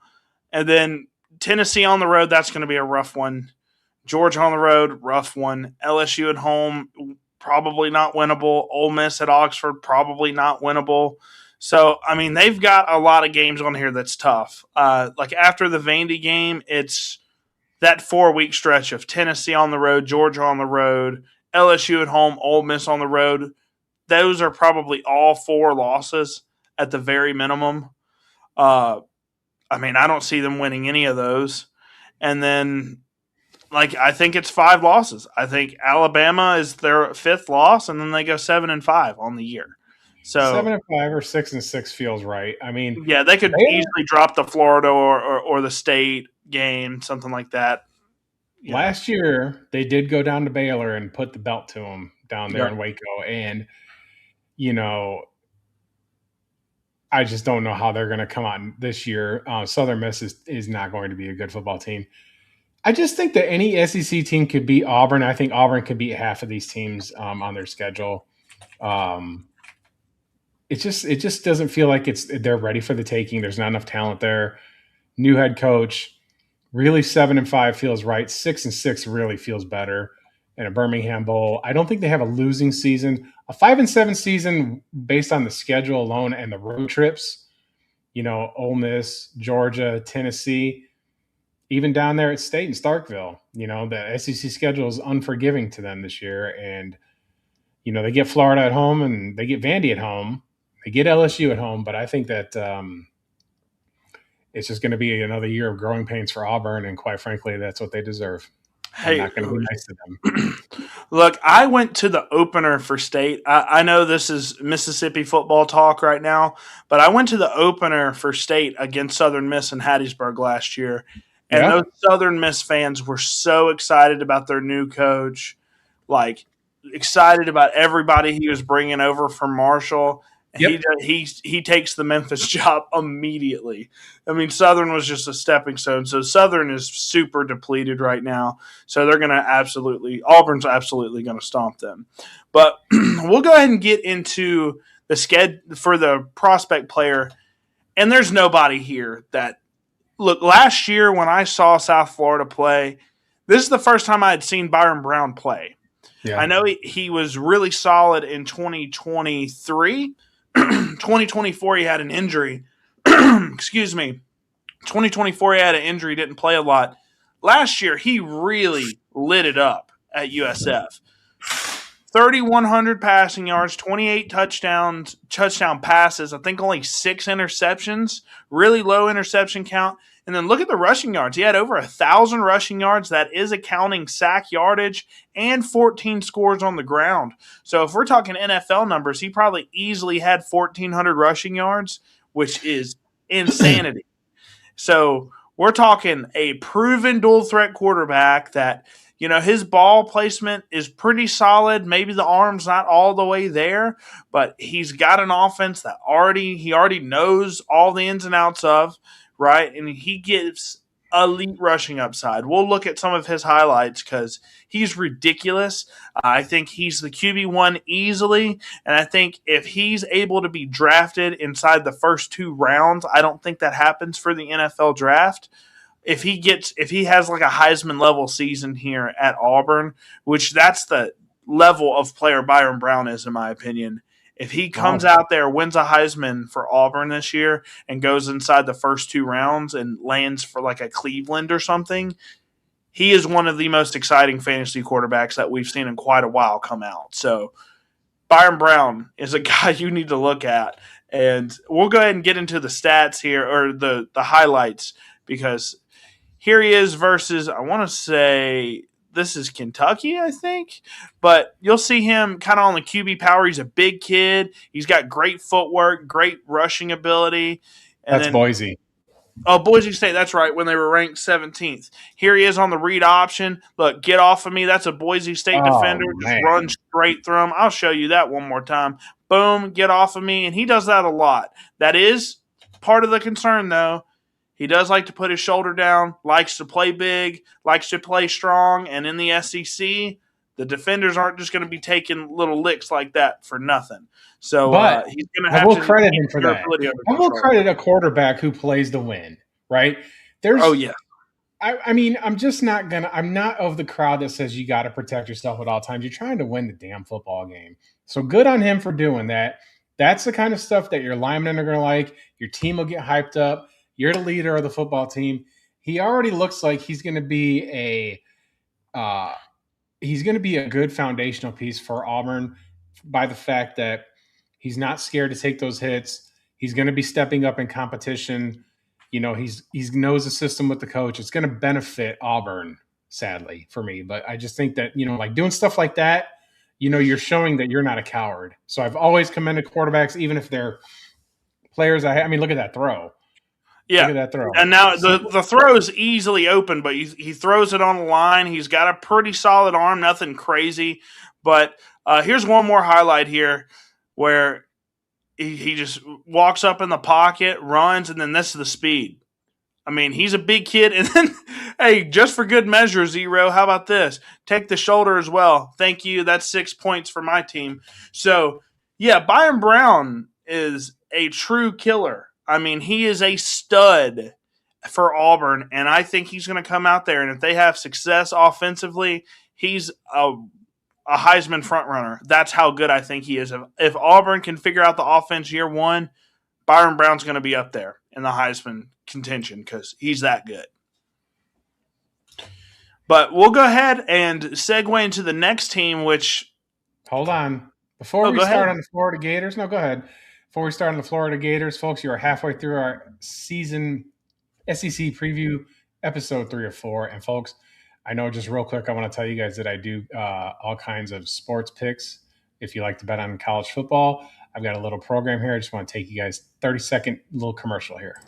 and then Tennessee on the road. That's going to be a rough one. Georgia on the road, rough one. LSU at home, probably not winnable. Ole Miss at Oxford, probably not winnable. So, I mean, they've got a lot of games on here that's tough. Like after the Vandy game, it's that 4-week stretch of Tennessee on the road, Georgia on the road, LSU at home, Ole Miss on the road. Those are probably all 4 losses at the very minimum. I mean, I don't see them winning any of those. And then, I think it's 5 losses. I think Alabama is their 5th loss, and then they go 7-5 on the year. So 7-5 or 6-6 feels right. I mean, yeah, they could easily drop the Florida or the State game, something like that. Last year, they did go down to Baylor and put the belt to them down there in Waco. And, I just don't know how they're going to come out this year. Southern Miss is not going to be a good football team. I just think that any SEC team could beat Auburn. I think Auburn could beat half of these teams on their schedule. It just doesn't feel like they're ready for the taking. There's not enough talent there. New head coach, really 7-5 feels right. 6-6 really feels better. And a Birmingham Bowl, I don't think they have a losing season. A 5-7 season based on the schedule alone and the road trips, Ole Miss, Georgia, Tennessee, even down there at State and Starkville, the SEC schedule is unforgiving to them this year. And, they get Florida at home and they get Vandy at home. They get LSU at home, but I think that it's just going to be another year of growing pains for Auburn, and quite frankly, that's what they deserve. I'm not going to be nice to them. Look, I went to the opener for State. I know this is Mississippi football talk right now, but I went to the opener for State against Southern Miss in Hattiesburg last year, and those Southern Miss fans were so excited about their new coach, excited about everybody he was bringing over from Marshall. Yep. He takes the Memphis job immediately. I mean, Southern was just a stepping stone. So Southern is super depleted right now. So they're going to Auburn's absolutely going to stomp them. But we'll go ahead and get into the prospect player, and there's nobody here that look. Last year when I saw South Florida play, this is the first time I had seen Byron Brown play. Yeah. I know he was really solid in 2023. 2024 he had an injury. Excuse me. 2024 he had an injury, didn't play a lot. Last year he really lit it up at USF. 3,100 passing yards, 28 touchdown passes, I think only 6 interceptions, really low interception count. And then look at the rushing yards. He had over 1,000 rushing yards. That is accounting sack yardage and 14 scores on the ground. So if we're talking NFL numbers, he probably easily had 1,400 rushing yards, which is insanity. So we're talking a proven dual threat quarterback that, you know, his ball placement is pretty solid. Maybe the arm's not all the way there, but he's got an offense that he already knows all the ins and outs of, right? And he gives elite rushing upside. We'll look at some of his highlights because he's ridiculous. I think he's the QB1 easily, and I think if he's able to be drafted inside the first 2 rounds, I don't think that happens for the NFL draft. If he has like a Heisman level season here at Auburn, which that's the level of player Byron Brown is, in my opinion. If he comes out there, wins a Heisman for Auburn this year and goes inside the first 2 rounds and lands for like a Cleveland or something, he is one of the most exciting fantasy quarterbacks that we've seen in quite a while come out. So Byron Brown is a guy you need to look at. And we'll go ahead and get into the stats here, or the highlights, because here he is versus, I want to say, this is Kentucky, I think. But you'll see him kind of on the QB power. He's a big kid. He's got great footwork, great rushing ability. And That's Boise. Oh, Boise State, that's right, when they were ranked 17th. Here he is on the read option. Look, get off of me. That's a Boise State defender. Just run straight through him. I'll show you that one more time. Boom, get off of me. And he does that a lot. That is part of the concern, though. He does like to put his shoulder down, likes to play big, likes to play strong, and in the SEC, the defenders aren't just going to be taking little licks like that for nothing. So he's going to have to. I will credit him for that. I will credit a quarterback who plays to win, right? I mean, I'm not of the crowd that says you got to protect yourself at all times. You're trying to win the damn football game. So good on him for doing that. That's the kind of stuff that your linemen are going to like. Your team will get hyped up. You're the leader of the football team. He already looks like he's going to be a good foundational piece for Auburn by the fact that he's not scared to take those hits. He's going to be stepping up in competition. You know, he knows the system with the coach. It's going to benefit Auburn, sadly, for me. But I just think that, you know, like doing stuff like that, you know, you're showing that you're not a coward. So I've always commended quarterbacks, even if they're players. I mean, look at that throw. Yeah, look at that throw. And now the throw is easily open, but he throws it on the line. He's got a pretty solid arm, nothing crazy. But here's one more highlight here where he just walks up in the pocket, runs, and then this is the speed. I mean, he's a big kid. And then, hey, just for good measure, Zero, how about this? Take the shoulder as well. Thank you. That's 6 points for my team. So, yeah, Byron Brown is a true killer. I mean, he is a stud for Auburn, and I think he's going to come out there, and if they have success offensively, he's a Heisman frontrunner. That's how good I think he is. If Auburn can figure out the offense year one, Byron Brown's going to be up there in the Heisman contention because he's that good. But we'll go ahead and segue into the next team, which – Hold on. Before we start on the Florida Gators – no, go ahead. Before we start on the Florida Gators, folks, you are halfway through our season SEC preview, episode 3 of 4. And, folks, I know just real quick, I want to tell you guys that I do all kinds of sports picks. If you like to bet on college football, I've got a little program here. I just want to take you guys 30-second little commercial here.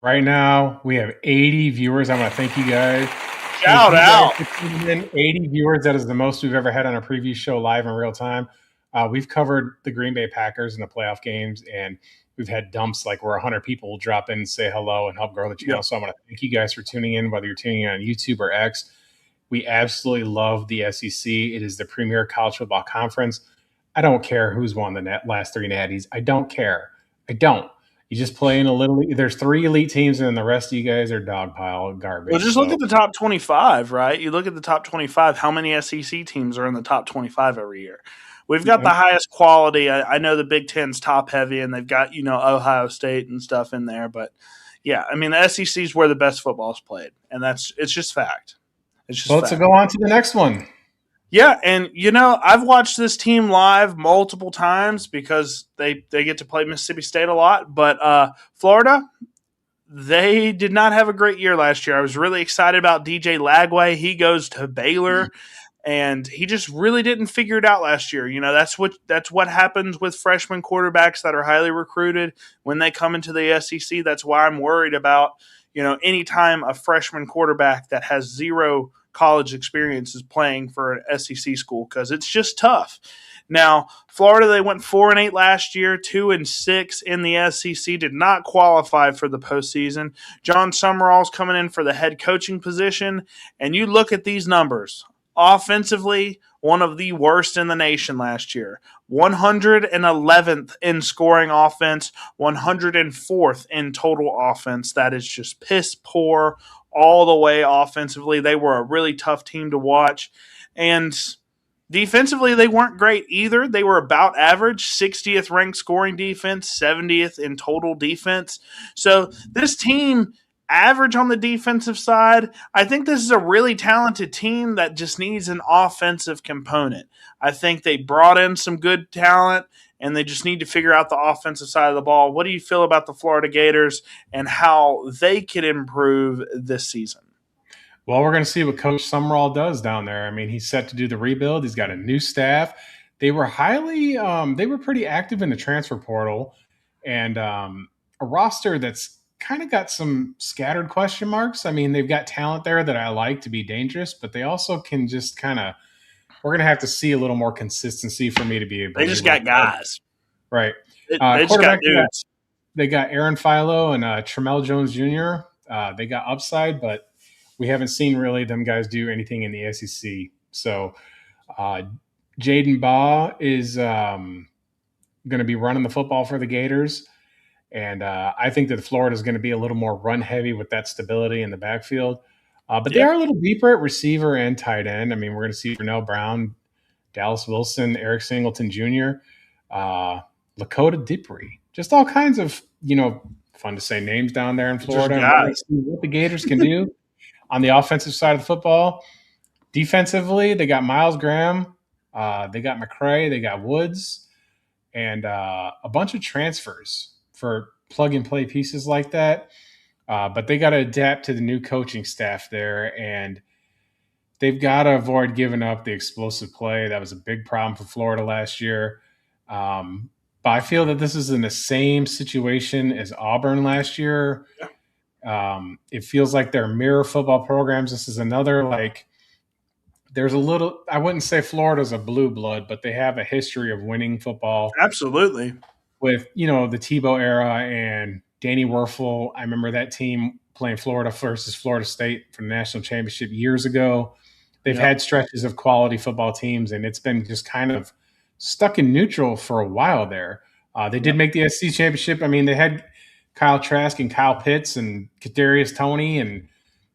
Right now, we have 80 viewers. I want to thank you guys. Thank Shout you guys out. for tuning in. 80 viewers. That is the most we've ever had on a preview show live in real time. We've covered the Green Bay Packers in the playoff games, and we've had dumps like where 100 people will drop in and say hello and help grow the channel. Yep. So I want to thank you guys for tuning in, whether you're tuning in on YouTube or X. We absolutely love the SEC. It is the premier college football conference. I don't care who's won the last three natties. I don't care. I don't. You just play in a little. There's three elite teams, and then the rest of you guys are dog pile garbage. Well, just look at the top 25, right? You look at the top 25, how many SEC teams are in the top 25 every year? We've got the highest quality. I know the Big Ten's top heavy, and they've got, Ohio State and stuff in there. But, yeah, I mean, the SEC is where the best football is played, and it's just fact. It's just let's fact. go on to the next one. Yeah, and I've watched this team live multiple times because they get to play Mississippi State a lot. But Florida, they did not have a great year last year. I was really excited about DJ Lagway. He goes to Baylor, and he just really didn't figure it out last year. That's what happens with freshman quarterbacks that are highly recruited when they come into the SEC. That's why I'm worried about anytime a freshman quarterback that has zero college experience is playing for an SEC school, because it's just tough. Now, Florida, they went 4-8 last year, 2-6 in the SEC, did not qualify for the postseason. John Summerall's coming in for the head coaching position, and you look at these numbers. Offensively, one of the worst in the nation last year. 111th in scoring offense, 104th in total offense. That is just piss poor all the way offensively. They were a really tough team to watch. And defensively, they weren't great either. They were about average, 60th ranked scoring defense, 70th in total defense. So this team, average on the defensive side. I think this is a really talented team that just needs an offensive component. I think they brought in some good talent, and they just need to figure out the offensive side of the ball. What do you feel about the Florida Gators and how they could improve this season? Well, we're going to see what Coach Summerall does down there. I mean, he's set to do the rebuild. He's got a new staff. They were pretty active in the transfer portal, and a roster that's kind of got some scattered question marks. I mean, they've got talent there that I like to be dangerous, but they also can just kind of – we're going to have to see a little more consistency for me to be able to – They just got guys. Right. They just got dudes. They got Aaron Philo and Tramel Jones Jr. They got upside, but we haven't seen really them guys do anything in the SEC. So Jaden Baugh is going to be running the football for the Gators. And I think that Florida is going to be a little more run heavy with that stability in the backfield. But they are a little deeper at receiver and tight end. I mean, we're going to see Vernell Brown, Dallas Wilson, Eric Singleton Jr., Lakota Dipree. Just all kinds of, fun to say names down there in Florida. We're going to see what the Gators can do on the offensive side of the football. Defensively, they got Miles Graham. They got McCray. They got Woods. And a bunch of transfers for plug-and-play pieces like that. But they got to adapt to the new coaching staff there, and they've got to avoid giving up the explosive play. That was a big problem for Florida last year. But I feel that this is in the same situation as Auburn last year. It feels like they're mirror football programs. This is another, there's a little – I wouldn't say Florida's a blue blood, but they have a history of winning football. Absolutely. With, the Tebow era and Danny Werfel. I remember that team playing Florida versus Florida State for the national championship years ago. They've had stretches of quality football teams, and it's been just kind of stuck in neutral for a while there. They did make the SEC championship. I mean, they had Kyle Trask and Kyle Pitts and Kadarius Toney and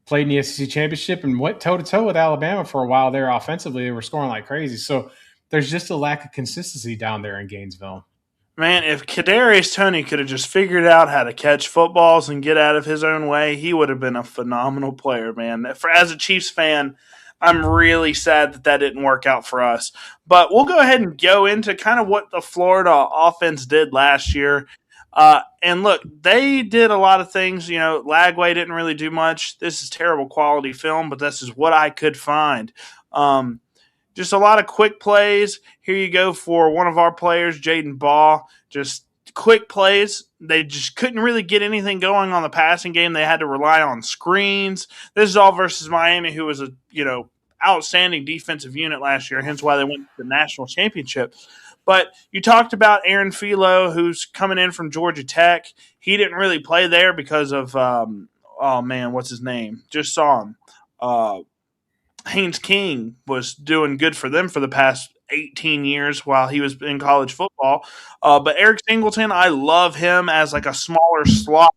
played in the SEC championship and went toe-to-toe with Alabama for a while there offensively. They were scoring like crazy. So there's just a lack of consistency down there in Gainesville. Man, if Kadarius Toney could have just figured out how to catch footballs and get out of his own way, he would have been a phenomenal player, man. As a Chiefs fan, I'm really sad that didn't work out for us. But we'll go ahead and go into kind of what the Florida offense did last year. And look, they did a lot of things. Lagway didn't really do much. This is terrible quality film, but this is what I could find. Just a lot of quick plays. Here you go for one of our players, Jaden Baugh. Just quick plays. They just couldn't really get anything going on the passing game. They had to rely on screens. This is all versus Miami, who was a outstanding defensive unit last year, hence why they went to the national championship. But you talked about Aaron Philo, who's coming in from Georgia Tech. He didn't really play there because of oh man, what's his name? Just saw him. Haynes King was doing good for them for the past 18 years while he was in college football. But Eric Singleton, I love him as like a smaller slot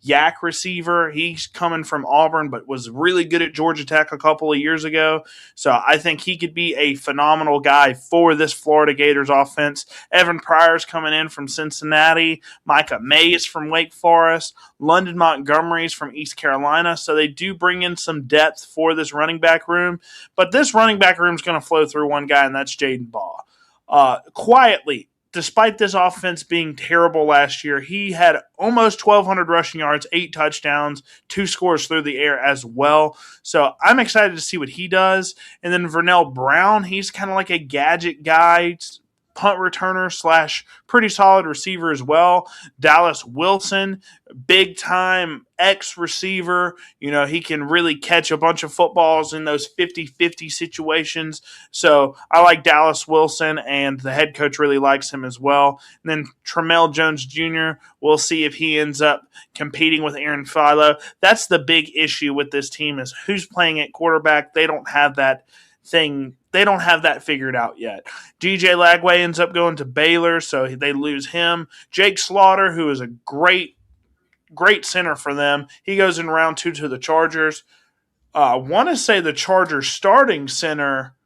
yak receiver. He's coming from Auburn, but was really good at Georgia Tech a couple of years ago. So I think he could be a phenomenal guy for this Florida Gators offense. Evan Pryor's coming in from Cincinnati. Micah Mays from Wake Forest. London Montgomery's from East Carolina. So they do bring in some depth for this running back room. But this running back room is going to flow through one guy, and that's Jaden Baugh. Quietly, despite this offense being terrible last year, he had almost 1,200 rushing yards, 8 touchdowns, 2 scores through the air as well. So I'm excited to see what he does. And then Vernell Brown, he's kind of like a gadget guy, punt returner / pretty solid receiver as well. Dallas Wilson, big time X receiver. He can really catch a bunch of footballs in those 50-50 situations. So I like Dallas Wilson, and the head coach really likes him as well. And then Tramell Jones Jr., we'll see if he ends up competing with Aaron Philo. That's the big issue with this team is who's playing at quarterback. They don't have that thing. They don't have that figured out yet. DJ Lagway ends up going to Baylor, so they lose him. Jake Slaughter, who is a great center for them, he goes in round 2 to the Chargers. I want to say the Chargers starting center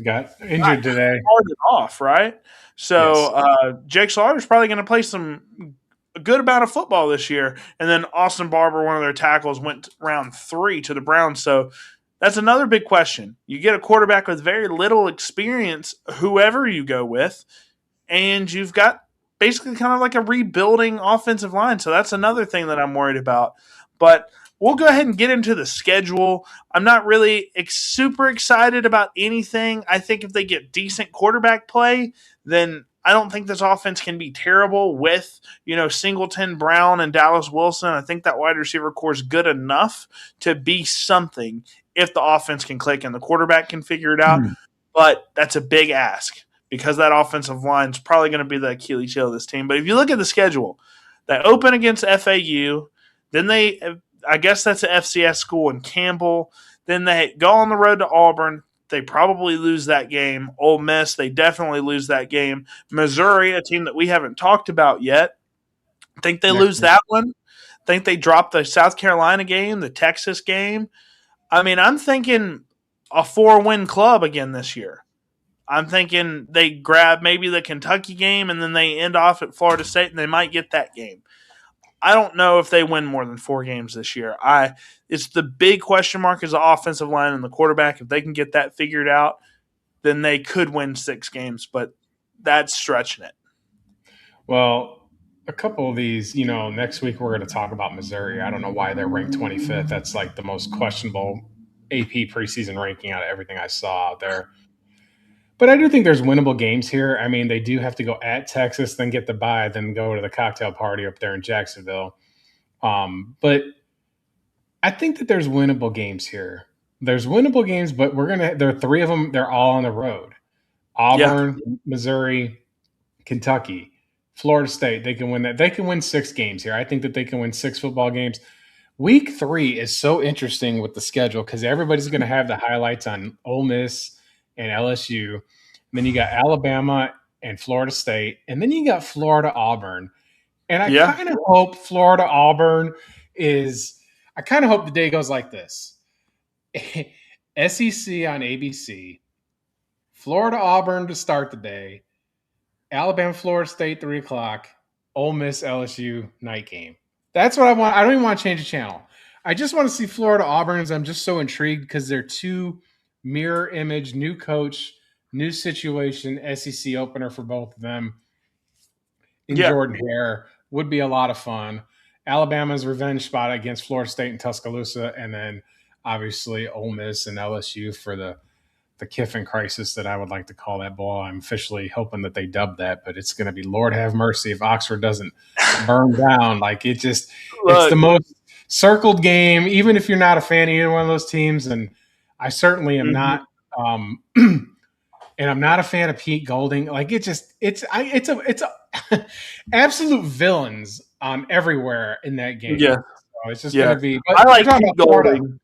got injured today. Started off, right? So yes. Jake Slaughter's probably going to play a good amount of football this year. And then Austin Barber, one of their tackles, went round 3 to the Browns. So that's another big question. You get a quarterback with very little experience, whoever you go with, and you've got basically kind of like a rebuilding offensive line. So that's another thing that I'm worried about. But we'll go ahead and get into the schedule. I'm not really super excited about anything. I think if they get decent quarterback play, then I don't think this offense can be terrible with, Singleton, Brown, and Dallas Wilson. I think that wide receiver core is good enough to be something if the offense can click and the quarterback can figure it out. But that's a big ask because that offensive line is probably going to be the Achilles heel of this team. But if you look at the schedule, they open against FAU. Then I guess that's an FCS school in Campbell. Then they go on the road to Auburn. They probably lose that game. Ole Miss, they definitely lose that game. Missouri, a team that we haven't talked about yet, I think they lose that one. I think they drop the South Carolina game, the Texas game. I mean, I'm thinking a 4-win club again this year. I'm thinking they grab maybe the Kentucky game and then they end off at Florida State and they might get that game. I don't know if they win more than 4 games this year. It's the big question mark is the offensive line and the quarterback. If they can get that figured out, then they could win 6 games, but that's stretching it. Well, a couple of these, next week we're going to talk about Missouri. I don't know why they're ranked 25th. That's like the most questionable AP preseason ranking out of everything I saw out there. But I do think there's winnable games here. I mean, they do have to go at Texas, then get the bye, then go to the cocktail party up there in Jacksonville. But I think that there's winnable games here. There's winnable games, but there are 3 of them. They're all on the road. Auburn, Missouri, Kentucky, Florida State. They can win that. They can win 6 games here. I think that they can win 6 football games. Week 3 is so interesting with the schedule because everybody's going to have the highlights on Ole Miss and LSU. And then you got Alabama and Florida State. And then you got Florida Auburn. And I kind of hope Florida Auburn I kind of hope the day goes like this. SEC on ABC, Florida Auburn to start the day, Alabama Florida State 3 o'clock, Ole Miss LSU night game. That's what I want. I don't even want to change the channel. I just want to see Florida Auburns. I'm just so intrigued because they're 2 mirror image, new coach, new situation, SEC opener for both of them. Jordan Hare would be a lot of fun. Alabama's revenge spot against Florida State and Tuscaloosa, and then obviously Ole Miss and LSU for the the Kiffin crisis that I would like to call that bowl. I'm officially hoping that they dub that, but it's going to be Lord have mercy if Oxford doesn't burn down. Like it's the Look, most circled game, even if you're not a fan of either one of those teams. And I certainly am mhm. not. Um, and I'm not a fan of Pete Golding. Like it's absolute villains everywhere in that game. Yeah, So it's just going yeah. to be. But I we're like talking Pete about Florida. Golding.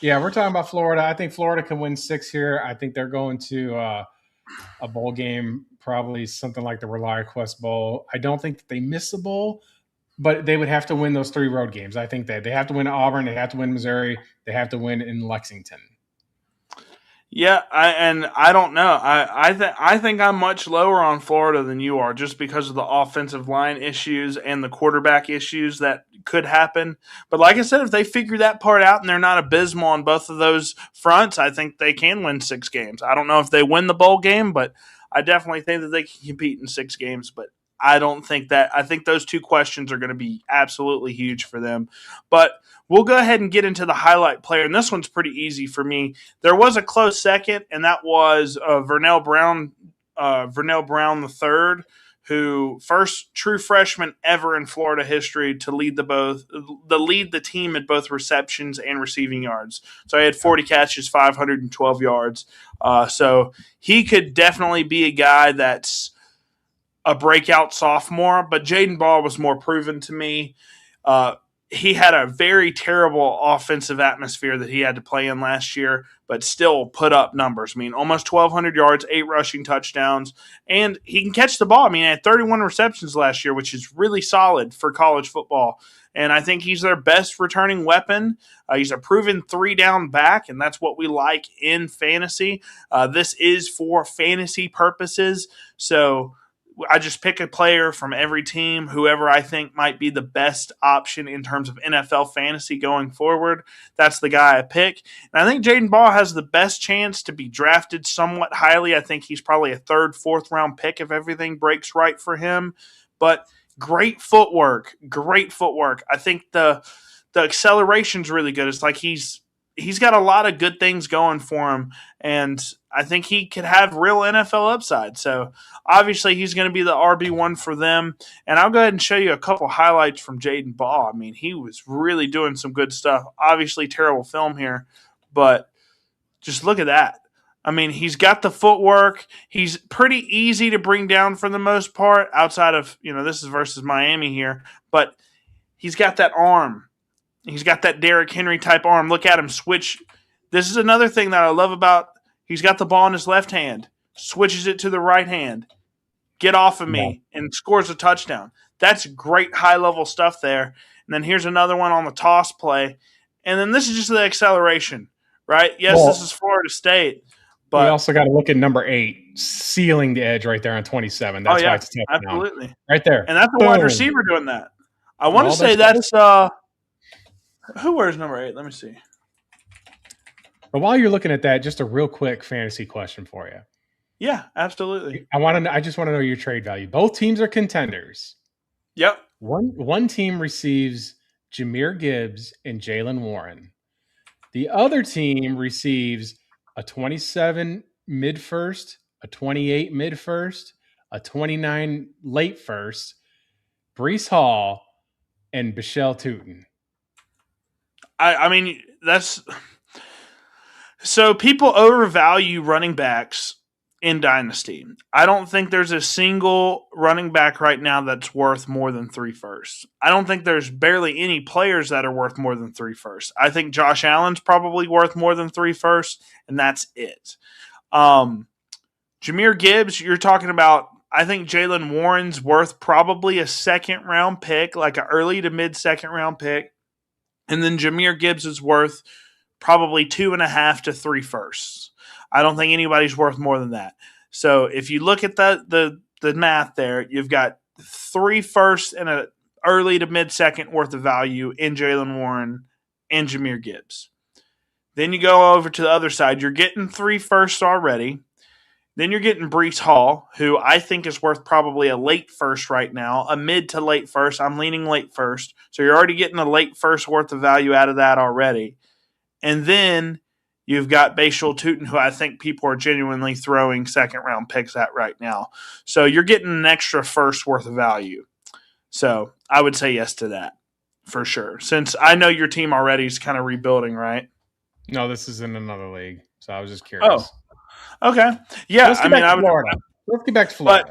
Yeah, we're talking about Florida. I think Florida can win 6 here. I think they're going to a bowl game, probably something like the ReliaQuest Bowl. I don't think that they miss a bowl, but they would have to win those 3 road games. I think that they have to win Auburn, they have to win Missouri, they have to win in Lexington. Yeah, I don't know. I think I'm much lower on Florida than you are, just because of the offensive line issues and the quarterback issues that could happen. But like I said, if they figure that part out and they're not abysmal on both of those fronts, I think they can win 6 games. I don't know if they win the bowl game, but I definitely think that they can compete in 6 games. But I don't think that. I think those 2 questions are going to be absolutely huge for them. But we'll go ahead and get into the highlight player, and this one's pretty easy for me. There was a close second, and that was Vernell Brown the third, who first true freshman ever in Florida history to lead the team at both receptions and receiving yards. So he had 40 catches, 512 yards. So he could definitely be a guy that's a breakout sophomore, but Jaden Ball was more proven to me. He had a very terrible offensive atmosphere that he had to play in last year, but still put up numbers. I mean, almost 1,200 yards, 8 rushing touchdowns, and he can catch the ball. I mean, he had 31 receptions last year, which is really solid for college football. And I think he's their best returning weapon. He's a proven 3-down back, and that's what we like in fantasy. This is for fantasy purposes, so I just pick a player from every team, whoever I think might be the best option in terms of NFL fantasy going forward. That's the guy I pick. And I think Jaden Ball has the best chance to be drafted somewhat highly. I think he's probably a 3rd, 4th round pick if everything breaks right for him. But great footwork. I think the acceleration's really good. It's like he's got a lot of good things going for him, and I think he could have real NFL upside. So obviously he's going to be the RB1 for them. And I'll go ahead and show you a couple highlights from Jaden Ball. I mean, he was really doing some good stuff. Obviously terrible film here, but just look at that. I mean, he's got the footwork. He's pretty easy to bring down for the most part, outside of, this is versus Miami here, but he's got that arm. He's got that Derrick Henry type arm. Look at him switch. This is another thing that I love about. He's got the ball in his left hand, switches it to the right hand, get off of me, and scores a touchdown. That's great high-level stuff there. And then here's another one on the toss play. And then this is just the acceleration, right? Yes, this is Florida State. But we also got to look at number 8, sealing the edge right there on 27. That's why it's a touchdown. Absolutely. Right there. And that's a wide receiver doing that. I want to say that's who wears number 8? Let me see. But while you're looking at that, just a real quick fantasy question for you. Yeah, absolutely. I just want to know your trade value. Both teams are contenders. Yep. One team receives Jahmyr Gibbs and Jaylen Warren. The other team receives a 27 mid-first, a 28 mid-first, a 29 late-first, Breece Hall, and Bichelle Tootin. I mean, that's – so people overvalue running backs in Dynasty. I don't think there's a single running back right now that's worth more than 3 firsts. I don't think there's barely any players that are worth more than 3 firsts. I think Josh Allen's probably worth more than 3 firsts, and that's it. Jahmyr Gibbs, you're talking about, I think Jaylen Warren's worth probably a 2nd-round pick, like an early to mid-2nd-round pick. And then Jahmyr Gibbs is worth probably 2.5 to 3 firsts. I don't think anybody's worth more than that. So if you look at the math there, you've got 3 firsts and an early to mid-second worth of value in Jaylen Warren and Jahmyr Gibbs. Then you go over to the other side. You're getting 3 firsts already. Then you're getting Breece Hall, who I think is worth probably a late first right now, a mid to late first. I'm leaning late first. So you're already getting a late first worth of value out of that already. And then You've got Bashal Tootin, who I think people are genuinely throwing second-round picks at right now. So you're getting an extra first worth of value. So I would say yes to that for sure. Since I know your team already is kind of rebuilding, right? No, this is in another league, so I was just Oh, curious. okay. Yeah, Let's I get mean, back I to would. Florida. Let's get back to But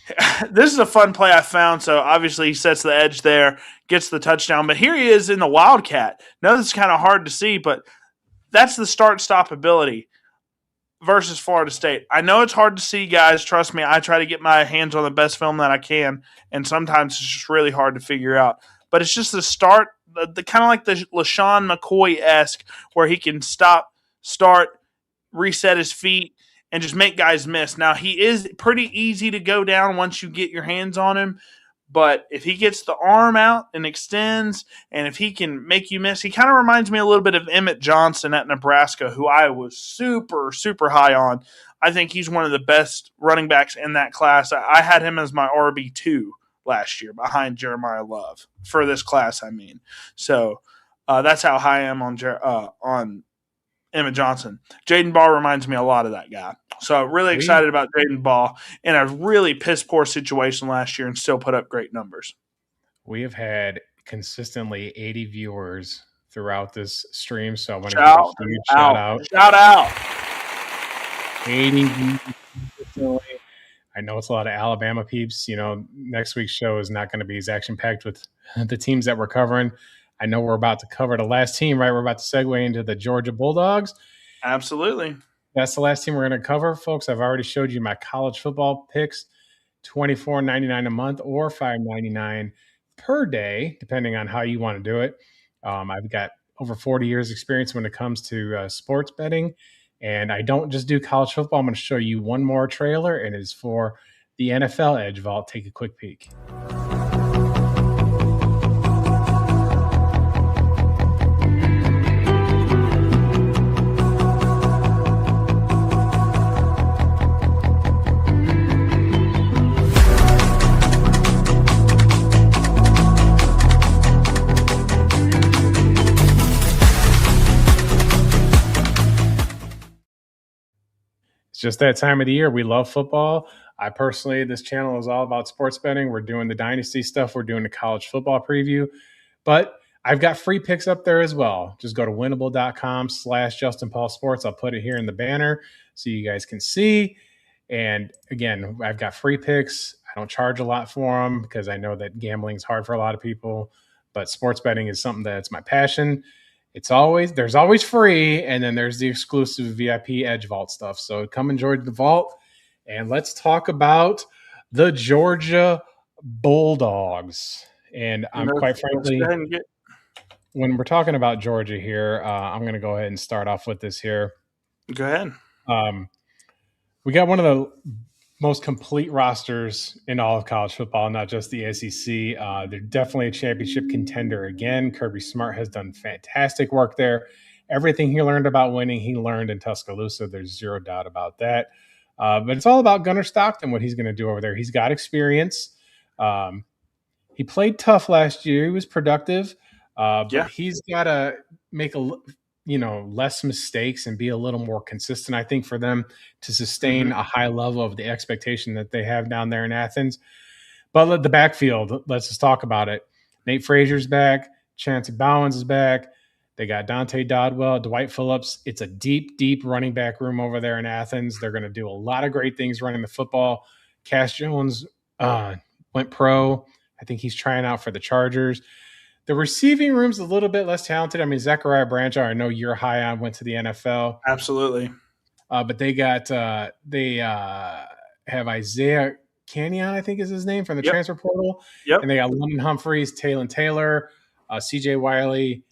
Florida. this is a fun play I found. So obviously he sets the edge there, gets the touchdown. But here he is in the Wildcat. Now this is kind of hard to see, but that's the start-stop ability versus Florida State. I know it's hard to see, guys. Trust me, I try to get my hands on the best film that I can, and sometimes it's just really hard to figure out. But it's just the start, the kind of like the LaShawn McCoy-esque, where he can stop, start, reset his feet, and just make guys miss. Now, he is pretty easy to go down once you get your hands on him, but if he gets the arm out and extends, and if he can make you miss, he kind of reminds me a little bit of Emmett Johnson at Nebraska, who I was super, super high on. I think he's one of the best running backs in that class. I had him as my RB2 last year behind Jeremiah Love for this class, I mean. So that's how high I am on Emmett Johnson. Jaden Ball reminds me a lot of that guy. So really excited about Jaden Ball in a really piss-poor situation last year and still put up great numbers. We have had consistently 80 viewers throughout this stream, so I want to give a huge shout out. Shout out. 80 viewers consistently. I know it's a lot of Alabama peeps. Next week's show is not going to be as action-packed with the teams that we're covering. I know we're about to cover the last team, right? We're about to segue into the Georgia Bulldogs. Absolutely. That's the last team we're going to cover, folks. I've already showed you my college football picks, $24.99 a month or $5.99 per day, depending on how you want to do it. I've got over 40 years experience when it comes to sports betting, and I don't just do college football. I'm going to show you one more trailer, and it's for the NFL Edge Vault. Take a quick peek. It's just that time of the year. We love football. I personally, this channel is all about sports betting. We're doing the dynasty stuff. We're doing the college football preview. But I've got free picks up there as well. Just go to winnable.com/Justin Paul Sports. I'll put it here in the banner so you guys can see. And again, I've got free picks. I don't charge a lot for them because I know that gambling is hard for a lot of people. But sports betting is something that's my passion. There's always free, and then there's the exclusive VIP Edge Vault stuff. So come enjoy the vault, and let's talk about the Georgia Bulldogs. And I'm quite frankly, when we're talking about Georgia here, I'm going to go ahead and start off with this here. Go ahead. We got one of the most complete rosters in all of college football, not just the SEC. They're definitely a championship contender again. Kirby Smart has done fantastic work there. Everything he learned about winning, he learned in Tuscaloosa. There's zero doubt about that. But it's all about Gunnar Stockton, what he's going to do over there. He's got experience. He played tough last year. He was productive. But he's got to make less mistakes and be a little more consistent, I think, for them to sustain a high level of the expectation that they have down there in Athens. But the backfield, let's just talk about it. Nate Frazier's back. Chancey Bowens is back. They got Dante Dodwell, Dwight Phillips. It's a deep, deep running back room over there in Athens. They're going to do a lot of great things running the football. Cass Jones went pro. I think he's trying out for the Chargers. The receiving room's a little bit less talented. I mean, Zachariah Branchard, I know you're high on, went to the NFL. Absolutely. But they have Isaiah Canyon, I think is his name, from the transfer portal. Yep. And they got London Humphreys, Taylor Taylor, CJ Wiley.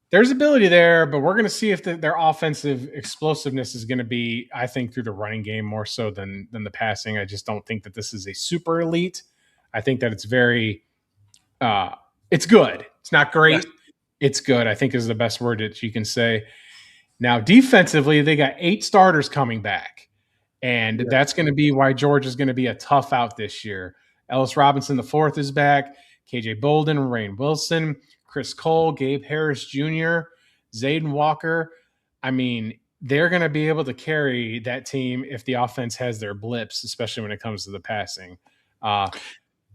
There's ability there, but we're going to see if their offensive explosiveness is going to be, I think, through the running game more so than the passing. I just don't think that this is a super elite. I think that it's very it's good. It's not great. Yes. It's good, I think, is the best word that you can say. Now, defensively, they got 8 starters coming back. And that's going to be why Georgia's going to be a tough out this year. Ellis Robinson IV is back. KJ Bolden, Rain Wilson, Chris Cole, Gabe Harris Jr., Zayden Walker. I mean, they're going to be able to carry that team if the offense has their blips, especially when it comes to the passing.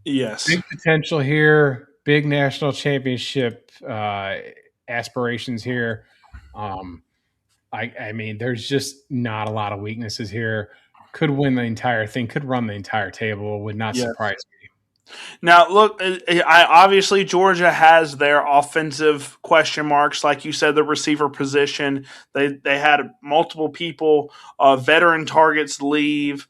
Yes. Big potential here, big national championship aspirations here. I mean, there's just not a lot of weaknesses here. Could win the entire thing, could run the entire table, would not Yes. surprise me. Now, look, obviously Georgia has their offensive question marks, like you said, the receiver position. They had multiple people, veteran targets leave.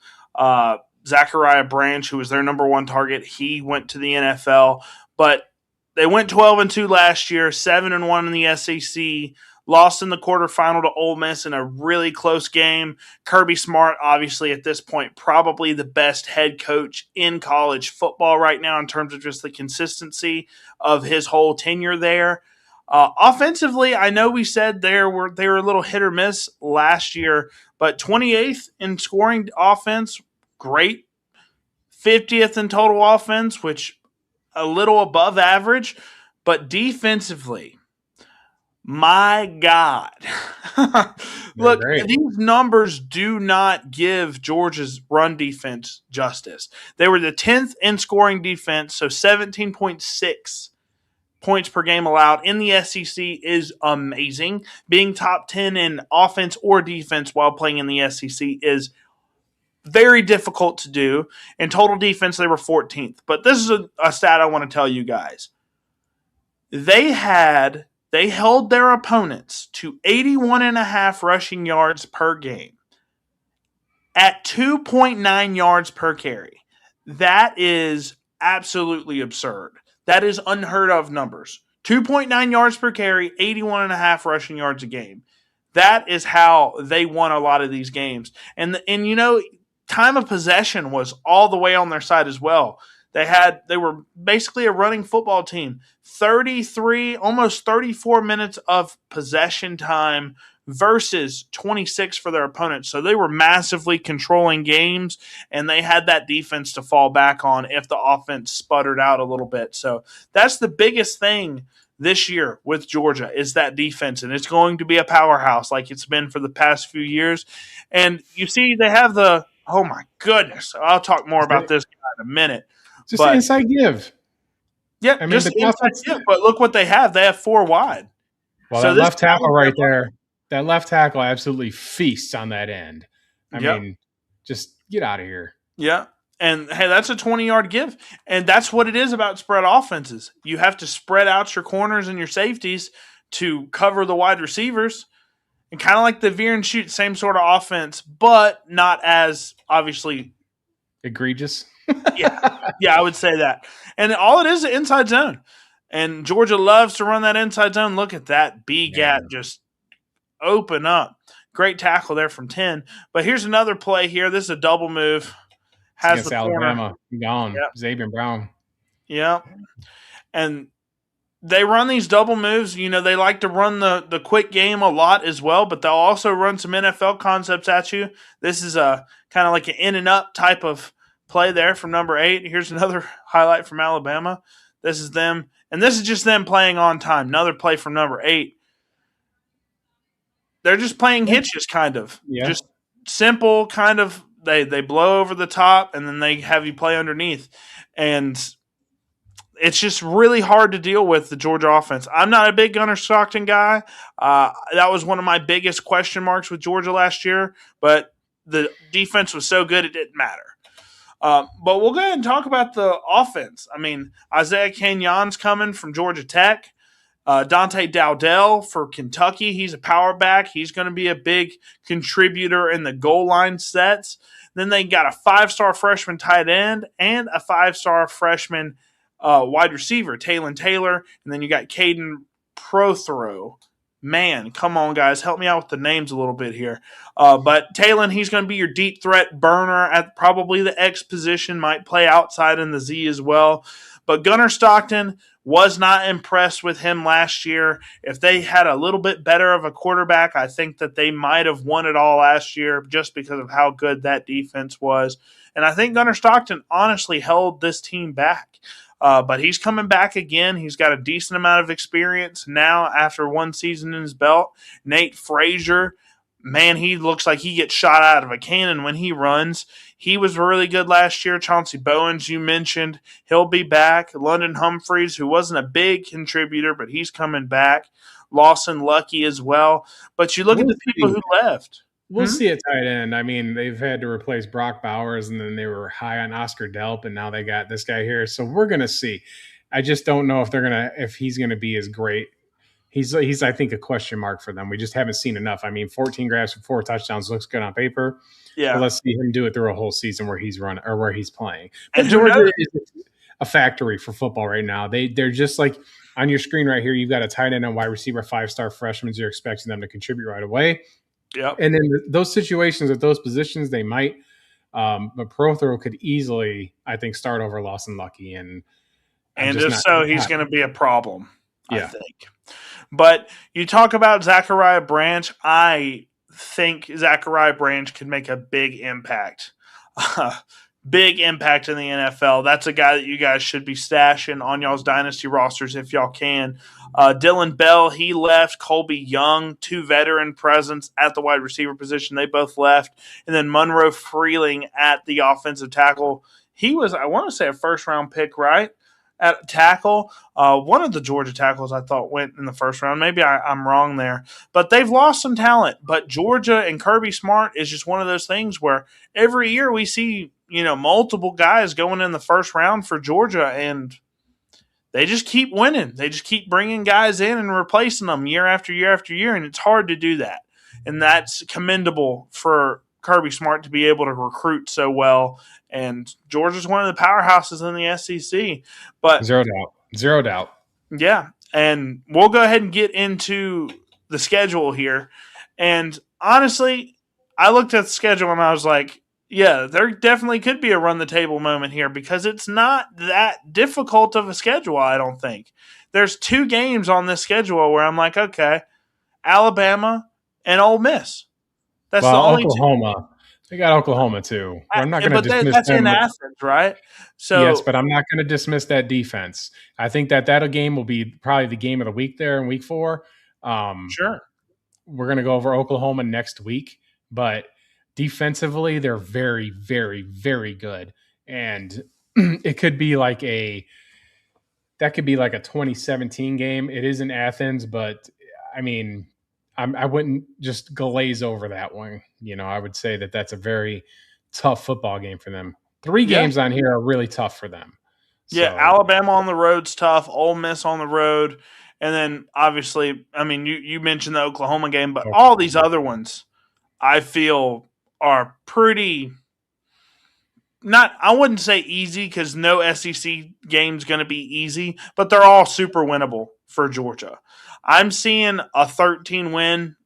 Zachariah Branch, who was their number one target, he went to the NFL, but they went 12-2 last year, 7-1 in the SEC. Lost in the quarterfinal to Ole Miss in a really close game. Kirby Smart, obviously, at this point, probably the best head coach in college football right now in terms of just the consistency of his whole tenure there. Offensively, I know we said they were a little hit or miss last year, but 28th in scoring offense, great. 50th in total offense, which a little above average, but defensively, my God. Look, Great. these numbers do not give Georgia's run defense justice. They were the 10th in scoring defense, so 17.6 points per game allowed in the SEC is amazing. Being top 10 in offense or defense while playing in the SEC is very difficult to do. In total defense, they were 14th. But this is a stat I want to tell you guys. They held their opponents to 81.5 rushing yards per game at 2.9 yards per carry. That is absolutely absurd. That is unheard of numbers. 2.9 yards per carry, 81.5 rushing yards a game. That is how they won a lot of these games. And you know, time of possession was all the way on their side as well. They were basically a running football team. 33, almost 34 minutes of possession time versus 26 for their opponents. So they were massively controlling games, and they had that defense to fall back on if the offense sputtered out a little bit. So that's the biggest thing this year with Georgia is that defense, and it's going to be a powerhouse like it's been for the past few years. And you see they have oh my goodness, I'll talk more about this guy in a minute. Just an inside give. Yeah, I mean, just inside give. But look what they have. They have 4 wide. Well, so that left tackle right there, that left tackle absolutely feasts on that end. I mean, just get out of here. Yeah. And, hey, that's a 20-yard give. And that's what it is about spread offenses. You have to spread out your corners and your safeties to cover the wide receivers. And kind of like the veer and shoot, same sort of offense, but not as, obviously, egregious. Yeah, I would say that. And all it is inside zone. And Georgia loves to run that inside zone. Look at that B gap just open up. Great tackle there from 10. But here's another play here. This is a double move. Has the Alabama gone. Yep. Xavier Brown. Yeah. And they run these double moves. You know, they like to run the quick game a lot as well, but they'll also run some NFL concepts at you. This is a kind of like an in and up type of play there from number 8. Here's another highlight from Alabama. This is them, and this is just them playing on time. Another play from number 8. They're just playing hitches, kind of. Yeah. Just simple, kind of. They blow over the top, and then they have you play underneath. And it's just really hard to deal with the Georgia offense. I'm not a big Gunnar Stockton guy. That was one of my biggest question marks with Georgia last year, but the defense was so good it didn't matter. But we'll go ahead and talk about the offense. I mean, Isaiah Kenyon's coming from Georgia Tech. Dante Dowdell for Kentucky. He's a power back. He's going to be a big contributor in the goal line sets. Then they got a 5-star freshman tight end and a 5-star freshman wide receiver, Talon Taylor. And then you got Caden Prothero. Man, come on, guys. Help me out with the names a little bit here. But Talon, he's going to be your deep threat burner at probably the X position, might play outside in the Z as well. But Gunnar Stockton was not impressed with him last year. If they had a little bit better of a quarterback, I think that they might have won it all last year just because of how good that defense was. And I think Gunnar Stockton honestly held this team back. But he's coming back again. He's got a decent amount of experience now after one season in his belt. Nate Frazier, man, he looks like he gets shot out of a cannon when he runs. He was really good last year. Chauncey Bowens, you mentioned, he'll be back. London Humphreys, who wasn't a big contributor, but he's coming back. Lawson Lucky as well. But you look at the people who left. We'll see at tight end. I mean, they've had to replace Brock Bowers, and then they were high on Oscar Delp, and now they got this guy here. So we're gonna see. I just don't know if he's gonna be as great. He's I think a question mark for them. We just haven't seen enough. I mean, 14 grabs for 4 touchdowns looks good on paper. Yeah, but let's see him do it through a whole season where he's running or where he's playing. But Georgia is a factory for football right now. They're just like on your screen right here. You've got a tight end and wide receiver, 5-star freshmen. You're expecting them to contribute right away. Yep. And in those situations at those positions, they might. But Prothero could easily, I think, start over Lawson Lucky. And if so, he's going to be a problem, I think. But you talk about Zachariah Branch. I think Zachariah Branch could make a big impact. Big impact in the NFL. That's a guy that you guys should be stashing on y'all's dynasty rosters if y'all can. Dylan Bell, he left. Colby Young, 2 veteran presence at the wide receiver position. They both left. And then Monroe Freeling at the offensive tackle. He was, I want to say, a first-round pick, right? At tackle. One of the Georgia tackles I thought went in the first round. Maybe I'm wrong there. But they've lost some talent. But Georgia and Kirby Smart is just one of those things where every year we see multiple guys going in the first round for Georgia, and they just keep winning. They just keep bringing guys in and replacing them year after year after year, and it's hard to do that. And that's commendable for Kirby Smart to be able to recruit so well. And Georgia's one of the powerhouses in the SEC. But Zero doubt. Yeah, and we'll go ahead and get into the schedule here. And honestly, I looked at the schedule and I was like, yeah, there definitely could be a run-the-table moment here because it's not that difficult of a schedule, I don't think. There's 2 games on this schedule where I'm like, okay, Alabama and Ole Miss. That's the only Oklahoma. 2. They got Oklahoma, too. I'm not going to dismiss that's in Athens, right? So yes, but I'm not going to dismiss that defense. I think that game will be probably the game of the week there in week 4. Sure. We're going to go over Oklahoma next week, but defensively, they're very, very, very good. And it could be like a 2017 game. It is in Athens, but I mean, I wouldn't just glaze over that one. I would say that that's a very tough football game for them. 3 games on here are really tough for them. Yeah, so, Alabama on the road's tough. Ole Miss on the road. And then, obviously, I mean, you mentioned the Oklahoma game, but all these other ones I feel are pretty I wouldn't say easy because no SEC game's going to be easy, but they're all super winnable for Georgia. I'm seeing a 11-win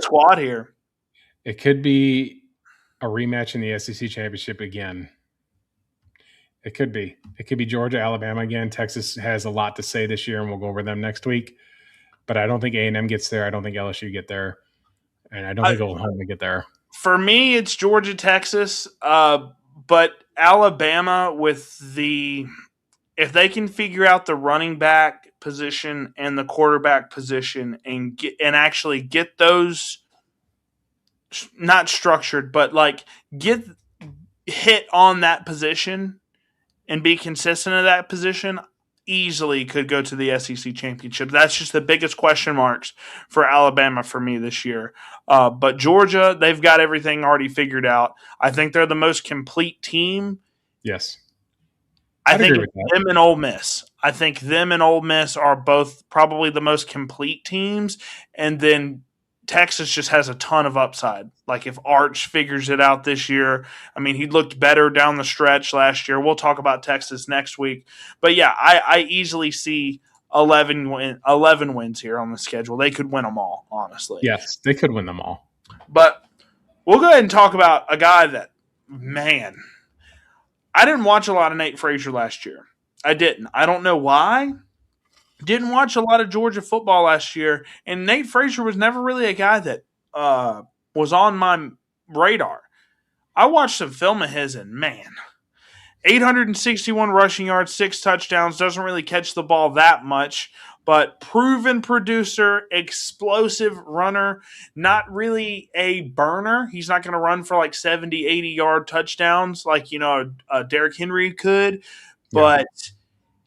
squad here. It could be a rematch in the SEC championship again. It could be. It could be Georgia, Alabama again. Texas has a lot to say this year, and we'll go over them next week. But I don't think A&M gets there. I don't think LSU get there. And I don't think Oklahoma get there. For me, it's Georgia, Texas. But Alabama if they can figure out the running back position and the quarterback position and actually get those not structured, but like get hit on that position and be consistent at that position, easily could go to the SEC championship. That's just the biggest question marks for Alabama for me this year. But Georgia, they've got everything already figured out. I think they're the most complete team. Yes. I think them and Ole Miss. I think them and Ole Miss are both probably the most complete teams. And then Texas just has a ton of upside. Like if Arch figures it out this year, I mean, he looked better down the stretch last year. We'll talk about Texas next week. But yeah, I easily see 11 wins here on the schedule. They could win them all, honestly. Yes, they could win them all. But we'll go ahead and talk about a guy that, man, I didn't watch a lot of Nate Frazier last year. I didn't. I don't know why. Didn't watch a lot of Georgia football last year, and Nate Frazier was never really a guy that was on my radar. I watched some film of his, and man, 861 rushing yards, 6 touchdowns, doesn't really catch the ball that much, but proven producer, explosive runner, not really a burner. He's not going to run for like 70, 80-yard touchdowns like, Derrick Henry could, Yeah. but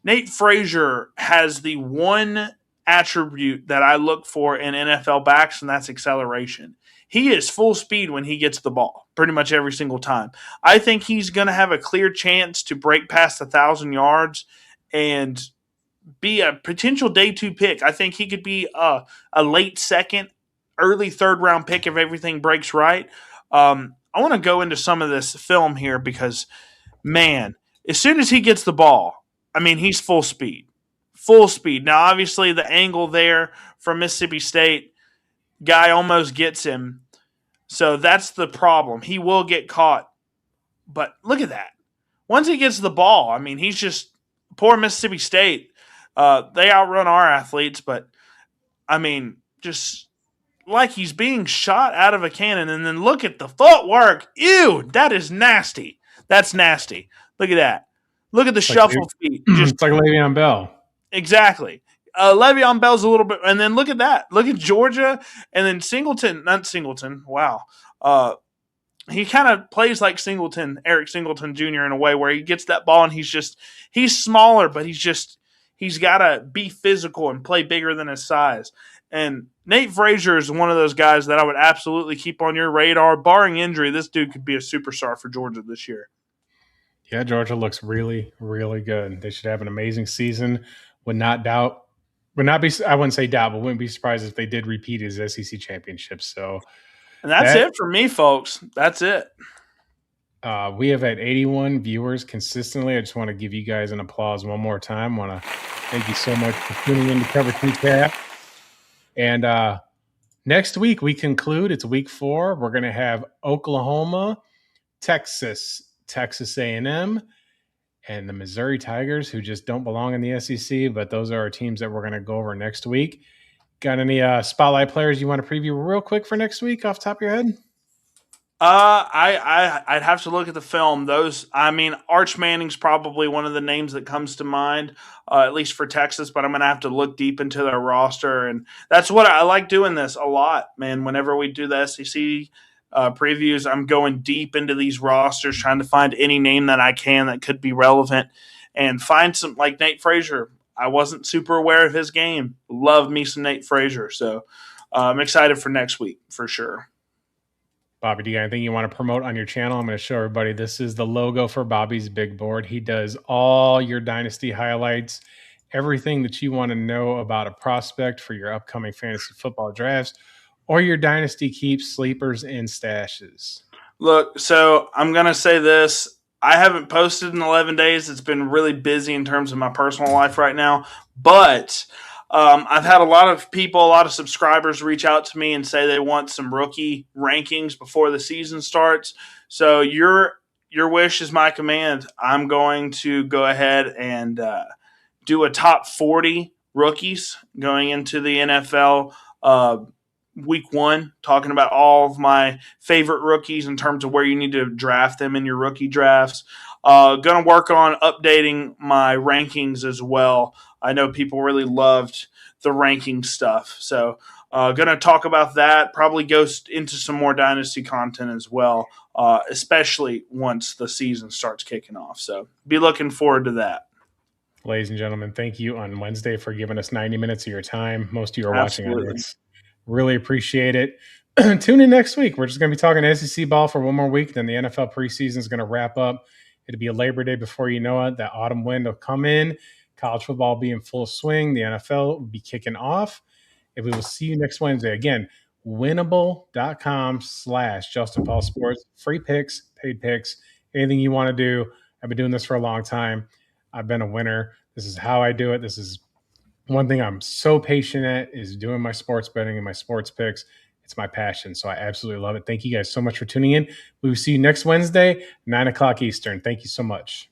Nate Frazier has the one attribute that I look for in NFL backs, and that's acceleration. He is full speed when he gets the ball, pretty much every single time. I think he's going to have a clear chance to break past 1,000 yards and be a potential day 2 pick. I think he could be a late second, early third round pick if everything breaks right. I want to go into some of this film here because, man, as soon as he gets the ball, I mean, he's full speed. Full speed. Now, obviously, the angle there from Mississippi State, guy almost gets him. So that's the problem. He will get caught. But look at that. Once he gets the ball, I mean, he's just poor Mississippi State. They outrun our athletes, but I mean, just like he's being shot out of a cannon. And then look at the footwork. Ew, that is nasty. That's nasty. Look at that. Look at the shuffle feet. It's like Le'Veon Bell. Exactly. Le'Veon Bell's a little bit, and then look at that. Look at Georgia, and then not Singleton. Wow. He kind of plays like Eric Singleton Jr. in a way where he gets that ball and he's smaller, but he's got to be physical and play bigger than his size. And Nate Frazier is one of those guys that I would absolutely keep on your radar. Barring injury, this dude could be a superstar for Georgia this year. Yeah, Georgia looks really, really good. They should have an amazing season. I wouldn't say doubt, but wouldn't be surprised if they did repeat his SEC championship. So, and that's it for me, folks. That's it. We have had 81 viewers consistently. I just want to give you guys an applause one more time. I want to thank you so much for tuning in to Cover 2 Cap. And next week we conclude. It's week 4. We're going to have Oklahoma, Texas A&M, and the Missouri Tigers, who just don't belong in the SEC, but those are our teams that we're going to go over next week. Got any spotlight players you want to preview real quick for next week off the top of your head? I'd have to look at the film. Arch Manning's probably one of the names that comes to mind, at least for Texas, but I'm going to have to look deep into their roster. And that's what I like doing this a lot, man. Whenever we do the SEC previews, I'm going deep into these rosters, trying to find any name that I can that could be relevant and find some, like Nate Frazier. I wasn't super aware of his game. Love me some Nate Frazier. So I'm excited for next week for sure. Bobby, do you got anything you want to promote on your channel? I'm going to show everybody. This is the logo for Bobby's Big Board. He does all your dynasty highlights, everything that you want to know about a prospect for your upcoming fantasy football drafts or your dynasty keeps, sleepers, and stashes. Look, so I'm going to say this. I haven't posted in 11 days. It's been really busy in terms of my personal life right now. But I've had a lot of subscribers reach out to me and say they want some rookie rankings before the season starts. So your wish is my command. I'm going to go ahead and do a top 40 rookies going into the NFL week 1, talking about all of my favorite rookies in terms of where you need to draft them in your rookie drafts. Going to work on updating my rankings as well. I know people really loved the ranking stuff. So going to talk about that, probably go into some more dynasty content as well, especially once the season starts kicking off. So be looking forward to that. Ladies and gentlemen, thank you on Wednesday for giving us 90 minutes of your time. Most of you are watching on this. Really appreciate it. Tune in next week. We're just going to be talking SEC ball for one more week. Then the NFL preseason is going to wrap up. It'll be a Labor Day before you know it. That autumn wind will come in. College football will be in full swing. The NFL will be kicking off. And we will see you next Wednesday. Again, winnable.com/Justin Paul Sports. Free picks, paid picks, anything you want to do. I've been doing this for a long time. I've been a winner. This is how I do it. This is one thing I'm so patient at is doing my sports betting and my sports picks. It's my passion, so I absolutely love it. Thank you guys so much for tuning in. We will see you next Wednesday, 9 o'clock Eastern. Thank you so much.